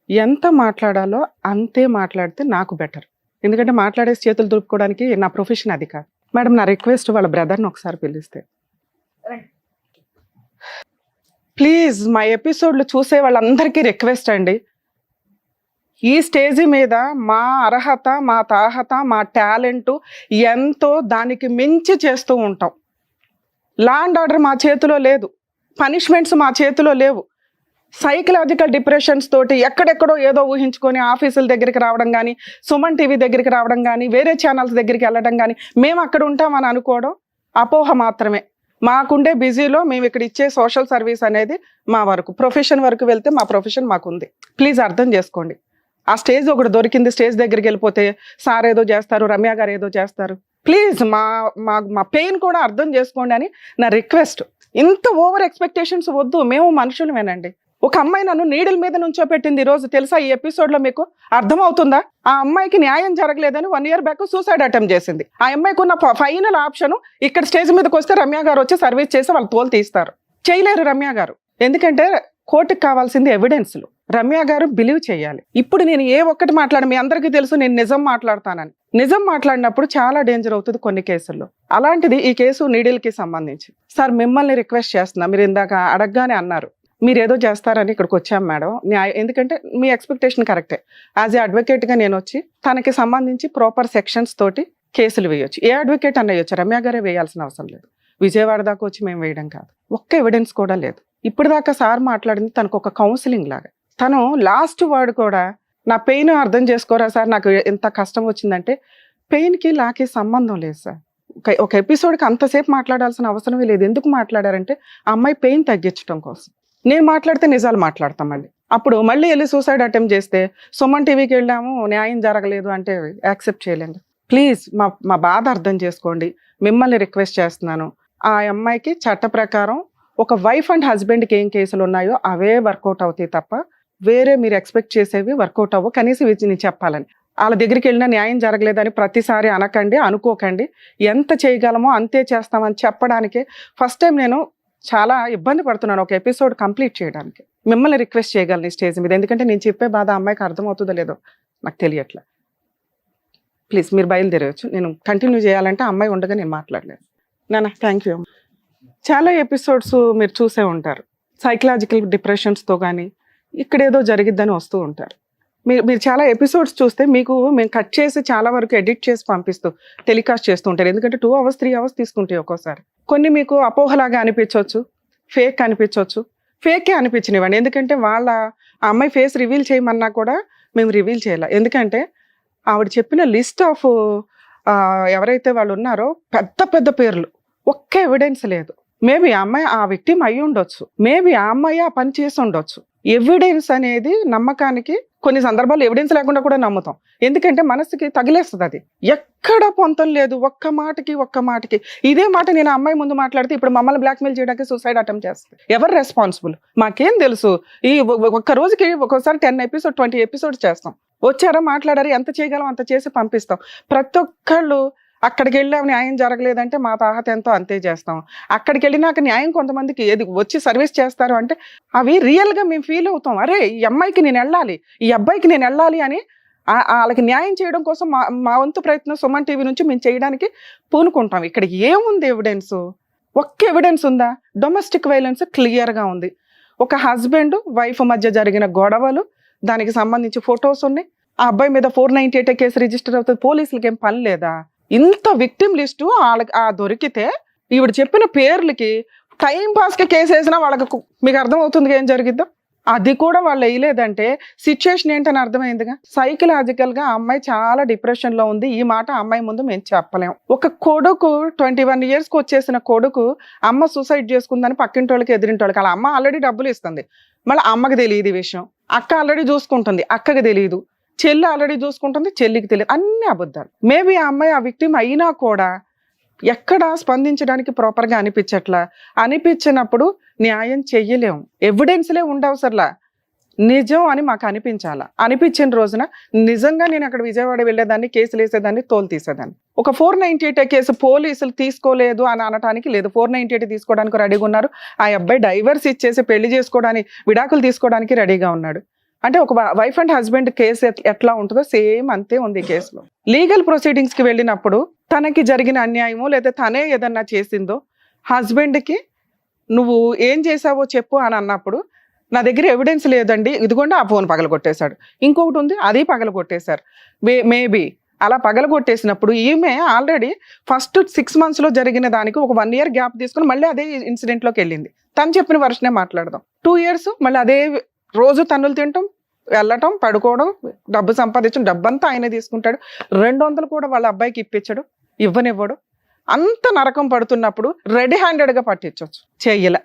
ఎంత మాట్లాడాలో అంతే మాట్లాడితే నాకు బెటర్. ఎందుకంటే మాట్లాడేసి చేతులు దులుపుకోవడానికి నా ప్రొఫెషన్ అది కాదు. మేడం, నా రిక్వెస్ట్ వాళ్ళ బ్రదర్ని ఒకసారి పిలిస్తే ప్లీజ్. మా ఎపిసోడ్లు చూసే వాళ్ళందరికీ రిక్వెస్ట్ అండి, ఈ స్టేజీ మీద మా అర్హత, మా తాహత, మా టాలెంట్ ఎంతో దానికి మించి చేస్తూ ఉంటాం. లా అండ్ ఆర్డర్ మా చేతిలో లేదు, పనిష్మెంట్స్ మా చేతిలో లేవు. సైకలాజికల్ డిప్రెషన్స్ తోటి ఎక్కడెక్కడో ఏదో ఊహించుకొని ఆఫీసుల దగ్గరికి రావడం కానీ, సుమన్ టీవీ దగ్గరికి రావడం కానీ, వేరే ఛానల్స్ దగ్గరికి వెళ్ళడం కానీ, మేము అక్కడ ఉంటామని అనుకోవడం అపోహ మాత్రమే. మాకుండే బిజీలో మేము ఇక్కడ ఇచ్చే సోషల్ సర్వీస్ అనేది మా వరకు. ప్రొఫెషన్ వరకు వెళ్తే మా ప్రొఫెషన్ మాకుంది. ప్లీజ్ అర్థం చేసుకోండి. ఆ స్టేజ్ ఒకటి దొరికింది, స్టేజ్ దగ్గరికి వెళ్ళిపోతే సార్ ఏదో చేస్తారు, రమ్య గారు ఏదో చేస్తారు. ప్లీజ్ మా పెయిన్ కూడా అర్థం చేసుకోండి అని నా రిక్వెస్ట్. ఇంత ఓవర్ ఎక్స్పెక్టేషన్స్ వద్దు. మేము మనుషులమేనండి. ఒక అమ్మాయి నన్ను నీడిల్ మీద నుంచో పెట్టింది ఈరోజు, తెలుసా? ఈ ఎపిసోడ్లో మీకు అర్థమవుతుందా? ఆ అమ్మాయికి న్యాయం జరగలేదని 1 year బ్యాక్ సూసైడ్ అటెంప్ట్ చేసింది. ఆ అమ్మాయికి ఉన్న ఫైనల్ ఆప్షన్ ఇక్కడ స్టేజ్ మీదకి వస్తే రమ్య గారు వచ్చి సర్వీస్ చేసి వాళ్ళు తోలు తీస్తారు. చేయలేరు రమ్య గారు, ఎందుకంటే కోర్టుకు కావాల్సింది ఎవిడెన్స్లు. రమ్య గారు బిలీవ్ చేయాలి. ఇప్పుడు నేను ఏ ఒక్కటి మాట్లాడి, మీ అందరికీ తెలుసు నేను నిజం మాట్లాడతానని. నిజం మాట్లాడినప్పుడు చాలా డేంజర్ అవుతుంది కొన్ని కేసుల్లో. అలాంటిది ఈ కేసు నీడిల్కి సంబంధించి. సార్, మిమ్మల్ని రిక్వెస్ట్ చేస్తున్నా, మీరు ఇందాక అడగగానే అన్నారు మీరు ఏదో చేస్తారని ఇక్కడికి వచ్చాం మేడం, ఎందుకంటే మీ ఎక్స్పెక్టేషన్ కరెక్టే. యాజ్ ఏ అడ్వకేట్గా నేను వచ్చి తనకి సంబంధించి ప్రాపర్ సెక్షన్స్ తోటి కేసులు వేయొచ్చు. ఏ అడ్వకేట్ అన్న వేయొచ్చు, రమ్య గారే వేయాల్సిన అవసరం లేదు. విజయవాడ దాకా వచ్చి మేము వేయడం కాదు. ఒక్క ఎవిడెన్స్ కూడా లేదు. ఇప్పుడు దాకా సార్ మాట్లాడింది తనకు ఒక కౌన్సిలింగ్ లాగా. తను లాస్ట్ వర్డ్ కూడా నా పెయిన్ అర్థం చేసుకోరా సార్, నాకు ఎంత కష్టం వచ్చిందంటే, పెయిన్కి నాకే సంబంధం లేదు సార్. ఒక ఎపిసోడ్కి అంతసేపు మాట్లాడాల్సిన అవసరమే లేదు. ఎందుకు మాట్లాడారంటే ఆ అమ్మాయి పెయిన్ తగ్గించడం కోసం. నేను మాట్లాడితే నిజాలు మాట్లాడతాం మళ్ళీ. అప్పుడు మళ్ళీ వెళ్ళి సూసైడ్ అటెంప్ట్ చేస్తే సుమన్ టీవీకి వెళ్ళాము, న్యాయం జరగలేదు అంటే యాక్సెప్ట్ చేయలేదు. ప్లీజ్ మా బాధ అర్థం చేసుకోండి. మిమ్మల్ని రిక్వెస్ట్ చేస్తున్నాను. ఆ అమ్మాయికి చట్ట ప్రకారం ఒక వైఫ్ అండ్ హస్బెండ్కి ఏం కేసులు ఉన్నాయో అవే వర్కౌట్ అవుతాయి తప్ప వేరే మీరు ఎక్స్పెక్ట్ చేసేవి వర్కౌట్ అవ్వవు. కనీసం ఇది నేను చెప్పాలని. వాళ్ళ దగ్గరికి వెళ్ళినా న్యాయం జరగలేదని ప్రతిసారి అనకండి, అనుకోకండి. ఎంత చేయగలమో అంతే చేస్తామని చెప్పడానికే ఫస్ట్ టైం నేను చాలా ఇబ్బంది పడుతున్నాను ఒక ఎపిసోడ్ కంప్లీట్ చేయడానికి. మిమ్మల్ని రిక్వెస్ట్ చేయగలను ఈ స్టేజ్ మీద, ఎందుకంటే నేను చెప్పే బాధ అమ్మాయికి అర్థమవుతుందో లేదో నాకు తెలియట్లే. ప్లీజ్ మీరు బయలుదేరవచ్చు. నేను కంటిన్యూ చేయాలంటే అమ్మాయి ఉండగా నేను మాట్లాడలేదు. నాన్న థ్యాంక్ యూ. చాలా ఎపిసోడ్స్ మీరు చూసే ఉంటారు, సైకలాజికల్ డిప్రెషన్స్తో కానీ ఇక్కడేదో జరిగిద్దని వస్తూ ఉంటారు. మీరు చాలా ఎపిసోడ్స్ చూస్తే మీకు మేము కట్ చేసి చాలా వరకు ఎడిట్ చేసి పంపిస్తూ టెలికాస్ట్ చేస్తూ ఉంటారు. ఎందుకంటే 2 hours 3 hours తీసుకుంటాయి ఒక్కోసారి. కొన్ని మీకు అపోహలాగా అనిపించవచ్చు, ఫేక్ అనిపించవచ్చు. ఫేకే అనిపించినవ్వండి, ఎందుకంటే వాళ్ళ ఆ అమ్మాయి ఫేస్ రివీల్ చేయమన్నా కూడా మేము రివీల్ చేయాలి. ఎందుకంటే ఆవిడ చెప్పిన లిస్ట్ ఆఫ్ ఎవరైతే వాళ్ళు ఉన్నారో పెద్ద పెద్ద పేర్లు, ఒక్క ఎవిడెన్స్ లేదు. మేబీ ఆ అమ్మాయి ఆ విక్టిమ్ అయ్యి ఉండొచ్చు, మేబీ ఆ అమ్మాయి ఆ పని చేసి ఉండొచ్చు. ఎవిడెన్స్ అనేది నమ్మకానికి కొన్ని సందర్భాల్లో ఎవిడెన్స్ లేకుండా కూడా నమ్ముతాం, ఎందుకంటే మనసుకి తగిలేస్తుంది. అది ఎక్కడ పొంతం లేదు. ఒక్క మాటకి ఇదే మాట నేను ఆ అమ్మాయి ముందు మాట్లాడితే ఇప్పుడు మమ్మల్ని బ్లాక్మెయిల్ చేయడానికి సూసైడ్ అటెంప్ట్ చేస్తుంది. ఎవరు రెస్పాన్సిబుల్? మాకేం తెలుసు? ఈ ఒక్క రోజుకి ఒక్కోసారి 10 episodes 20 episodes చేస్తాం. వచ్చారా, మాట్లాడారు, ఎంత చేయగలం అంత చేసి పంపిస్తాం. ప్రతి ఒక్కళ్ళు అక్కడికి వెళ్ళాము న్యాయం జరగలేదంటే మా తాహత ఎంతో అంతే చేస్తాం. అక్కడికి వెళ్ళినాక న్యాయం కొంతమందికి ఏది వచ్చి సర్వీస్ చేస్తారు అంటే అవి రియల్గా మేము ఫీల్ అవుతాం. అరే ఈ అమ్మాయికి నేను వెళ్ళాలి, ఈ అబ్బాయికి నేను వెళ్ళాలి అని వాళ్ళకి న్యాయం చేయడం కోసం మా వంతు ప్రయత్నం సుమన్ టీవీ నుంచి మేము చేయడానికి పూనుకుంటాం. ఇక్కడ ఏముంది ఎవిడెన్స్? ఒక్క ఎవిడెన్స్ ఉందా? డొమెస్టిక్ వైలెన్స్ క్లియర్గా ఉంది. ఒక హస్బెండ్ వైఫ్ మధ్య జరిగిన గొడవలు, దానికి సంబంధించి ఫొటోస్ ఉన్నాయి. ఆ అబ్బాయి మీద 498 కేసు రిజిస్టర్ అవుతుంది. పోలీసులకి ఏం పని లేదా? ఇంత విక్టిమ్ లిస్టు వాళ్ళకి దొరికితే ఈవిడ చెప్పిన పేర్లకి టైం పాస్కి కేసు వేసినా వాళ్ళకి మీకు అర్థమవుతుంది ఏం జరిగిద్దో. అది కూడా వాళ్ళు వేయలేదంటే సిచ్యుయేషన్ ఏంటని అర్థమైందిగా. సైకలాజికల్గా ఆ అమ్మాయి చాలా డిప్రెషన్లో ఉంది. ఈ మాట అమ్మాయి ముందు మేము చెప్పలేం. ఒక కొడుకు 21 yearsకి వచ్చేసిన కొడుకు అమ్మ సూసైడ్ చేసుకుందని పక్కింటోళ్ళకి ఎదిరింటోళ్ళకి, వాళ్ళ అమ్మ ఆల్రెడీ డబ్బులు ఇస్తుంది, మళ్ళీ అమ్మకి తెలియదు ఈ విషయం. అక్క ఆల్రెడీ చూసుకుంటుంది, అక్కకి తెలియదు. చెల్లి ఆల్రెడీ చూసుకుంటుంది, చెల్లికి తెలియదు. అన్ని అబద్ధాలు. మేబీ ఆ అమ్మాయి ఆ విక్టిమ్ అయినా కూడా ఎక్కడ స్పందించడానికి ప్రాపర్గా అనిపించినప్పుడు న్యాయం చెయ్యలేము. ఎవిడెన్స్లే ఉండవసరలా, నిజం అని మాకు అనిపించాలా. అనిపించిన రోజున నిజంగా నేను అక్కడ విజయవాడ వెళ్ళేదాన్ని, కేసులు వేసేదాన్ని, తోలు తీసేదాన్ని. ఒక 498 కేసు పోలీసులు తీసుకోలేదు అని అనటానికి లేదు. 498 తీసుకోవడానికి రెడీగా ఉన్నారు. ఆ అబ్బాయి డైవర్స్ ఇచ్చేసి పెళ్లి చేసుకోవడానికి, విడాకులు తీసుకోవడానికి రెడీగా ఉన్నాడు. అంటే ఒక వైఫ్ అండ్ హస్బెండ్ కేసు ఎట్లా ఉంటుందో సేమ్ అంతే ఉంది ఈ కేసులో. లీగల్ ప్రొసీడింగ్స్కి వెళ్ళినప్పుడు తనకి జరిగిన అన్యాయమో లేదా తనే ఏదన్నా చేసిందో హస్బెండ్కి నువ్వు ఏం చేసావో చెప్పు అని అన్నప్పుడు నా దగ్గర ఎవిడెన్స్ లేదండి, ఇదిగోండి ఆ ఫోన్ పగలగొట్టేశాడు, ఇంకొకటి ఉంది అది పగలగొట్టేశారు. మేబీ అలా పగలగొట్టేసినప్పుడు ఈమె ఆల్రెడీ ఫస్ట్ 6 monthsలో జరిగిన దానికి ఒక 1 year గ్యాప్ తీసుకుని మళ్ళీ అదే ఇన్సిడెంట్లోకి వెళ్ళింది. తను చెప్పిన వర్షనే మాట్లాడదాం. 2 years మళ్ళీ అదే రోజు తన్నులు తింటాం, వెళ్ళటం, పడుకోవడం, డబ్బు సంపాదించడం, డబ్బంతా ఆయనే తీసుకుంటాడు. 200 కూడా వాళ్ళ అబ్బాయికి ఇప్పించడు, ఇవ్వనివ్వడు. అంత నరకం పడుతున్నప్పుడు రెడీ హ్యాండెడ్గా పట్టించవచ్చు, చెయ్యలే.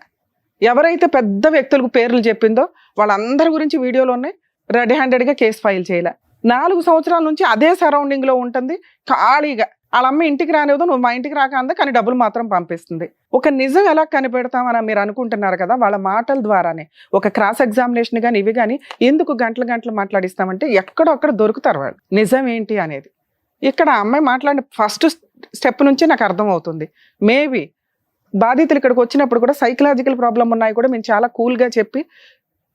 ఎవరైతే పెద్ద వ్యక్తులకు పేర్లు చెప్పిందో వాళ్ళందరి గురించి వీడియోలు ఉన్నాయి, రెడీ హ్యాండెడ్గా కేసు ఫైల్ చేయలే. 4 సంవత్సరాల నుంచి అదే సరౌండింగ్లో ఉంటుంది ఖాళీగా. వాళ్ళ అమ్మ ఇంటికి రానివ్వదు, నువ్వు మా ఇంటికి రాక అందా, కానీ డబ్బులు మాత్రం పంపిస్తుంది. ఒక నిజం ఎలా కనిపెడతామని మీరు అనుకుంటున్నారు కదా, వాళ్ళ మాటల ద్వారానే. ఒక క్రాస్ ఎగ్జామినేషన్ కానీ ఇవి కానీ ఎందుకు గంటలు మాట్లాడిస్తామంటే ఎక్కడో అక్కడ దొరుకుతారు వాళ్ళు నిజం ఏంటి అనేది. ఇక్కడ అమ్మాయి మాట్లాడిన ఫస్ట్ స్టెప్ నుంచి నాకు అర్థమవుతుంది. మేబీ బాధితులు ఇక్కడికి వచ్చినప్పుడు కూడా సైకలాజికల్ ప్రాబ్లం ఉన్నాయి కూడా మేము చాలా కూల్గా చెప్పి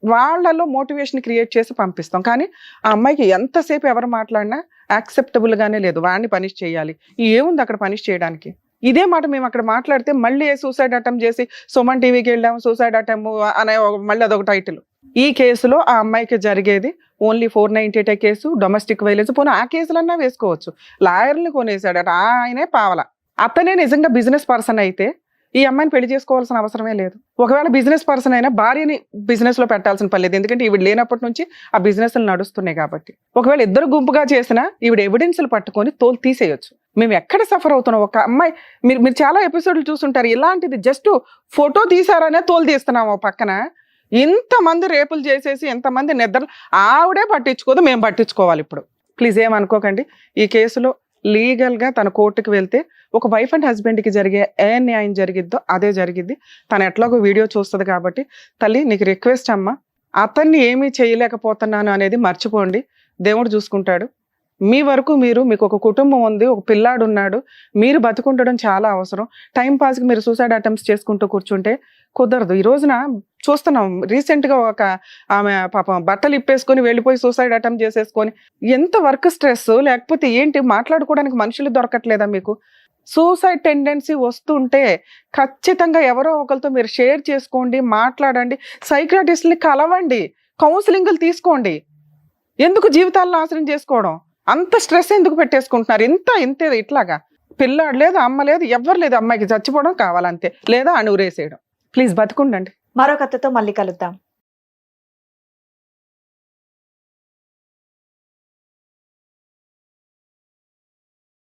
వాళ్ళలో మోటివేషన్ క్రియేట్ చేసి పంపిస్తాం. కానీ ఆ అమ్మాయికి ఎంతసేపు ఎవరు మాట్లాడినా యాక్సెప్టబుల్గానే లేదు. వాడిని పనిష్ చేయాలి, ఏముంది అక్కడ పనిష్ చేయడానికి? ఇదే మాట మేము అక్కడ మాట్లాడితే మళ్ళీ సూసైడ్ అటెంప్ట్ చేసి సుమన్ టీవీకి వెళ్ళాము సూసైడ్ అటెంప్ట్ అనే మళ్ళీ అదొక టైటిల్. ఈ కేసులో ఆ అమ్మాయికి జరిగేది ఓన్లీ 498 కేసు, డొమెస్టిక్ వైలెన్స్. పోనీ ఆ కేసులన్నా వేసుకోవచ్చు. లాయర్ని కొనేసాడట, ఆయనే పావల. అతనే నిజంగా బిజినెస్ పర్సన్ అయితే ఈ అమ్మాయిని పెళ్లి చేసుకోవాల్సిన అవసరమే లేదు. ఒకవేళ బిజినెస్ పర్సన్ అయినా భార్యని బిజినెస్ లో పెట్టాల్సిన పని లేదు, ఎందుకంటే ఈవిడ లేనప్పటి నుంచి ఆ బిజినెస్ నడుస్తున్నాయి కాబట్టి. ఒకవేళ ఇద్దరు గుంపుగా చేసినా ఈవిడ ఎవిడెన్స్లు పట్టుకొని తోలు తీసేయొచ్చు. మేము ఎక్కడ సఫర్ అవుతున్నాం? ఒక అమ్మాయి, మీరు చాలా ఎపిసోడ్లు చూస్తుంటారు, ఇలాంటిది జస్ట్ ఫోటో తీసారనే తోలు తీస్తున్నాం. ఓ పక్కన ఇంతమంది రేపులు చేసేసి ఎంతమంది నిద్రలు, ఆవిడే పట్టించుకోదు, మేము పట్టించుకోవాలి. ఇప్పుడు ప్లీజ్ ఏమనుకోకండి. ఈ కేసులో లీగల్గా తన కోర్టుకు వెళ్తే ఒక వైఫ్ అండ్ హస్బెండ్కి జరిగే ఏ న్యాయం జరిగిద్దో అదే జరిగిద్ది. తను ఎట్లాగో వీడియో చూస్తుంది కాబట్టి తల్లి నీకు రిక్వెస్ట్ అమ్మ, అతన్ని ఏమీ చేయలేకపోతున్నాను అనేది మర్చిపోండి, దేవుడు చూసుకుంటాడు. మీ వరకు మీకు ఒక కుటుంబం ఉంది, ఒక పిల్లాడు ఉన్నాడు, మీరు బతుకుండడం చాలా అవసరం. టైం పాస్కి మీరు సూసైడ్ అటెంప్ట్స్ చేసుకుంటూ కూర్చుంటే కుదరదు. ఈ రోజున చూస్తున్నాం, రీసెంట్గా ఒక ఆమె పాపం బట్టలు ఇప్పేసుకొని వెళ్ళిపోయి సూసైడ్ అటెంప్ట్ చేసేసుకొని. ఎంత వర్క్ స్ట్రెస్, లేకపోతే ఏంటి, మాట్లాడుకోవడానికి మనుషులు దొరకట్లేదా మీకు? సూసైడ్ టెండెన్సీ వస్తుంటే ఖచ్చితంగా ఎవరో ఒకరితో మీరు షేర్ చేసుకోండి, మాట్లాడండి, సైకియాట్రిస్ట్ని కలవండి, కౌన్సిలింగ్లు తీసుకోండి. ఎందుకు జీవితాలను నాశనం చేసుకోవడం? అంత స్ట్రెస్ ఎందుకు పెట్టేసుకుంటున్నారు? ఇంతే ఇట్లాగా. పిల్లాడు లేదు, అమ్మ లేదు, ఎవ్వరు లేదు, అమ్మాయికి చచ్చిపోవడం కావాలంతే, లేదా అణురేసేయడం. ప్లీజ్ బతుకుండండి. మరో కథతో మళ్ళీ కలుద్దాం.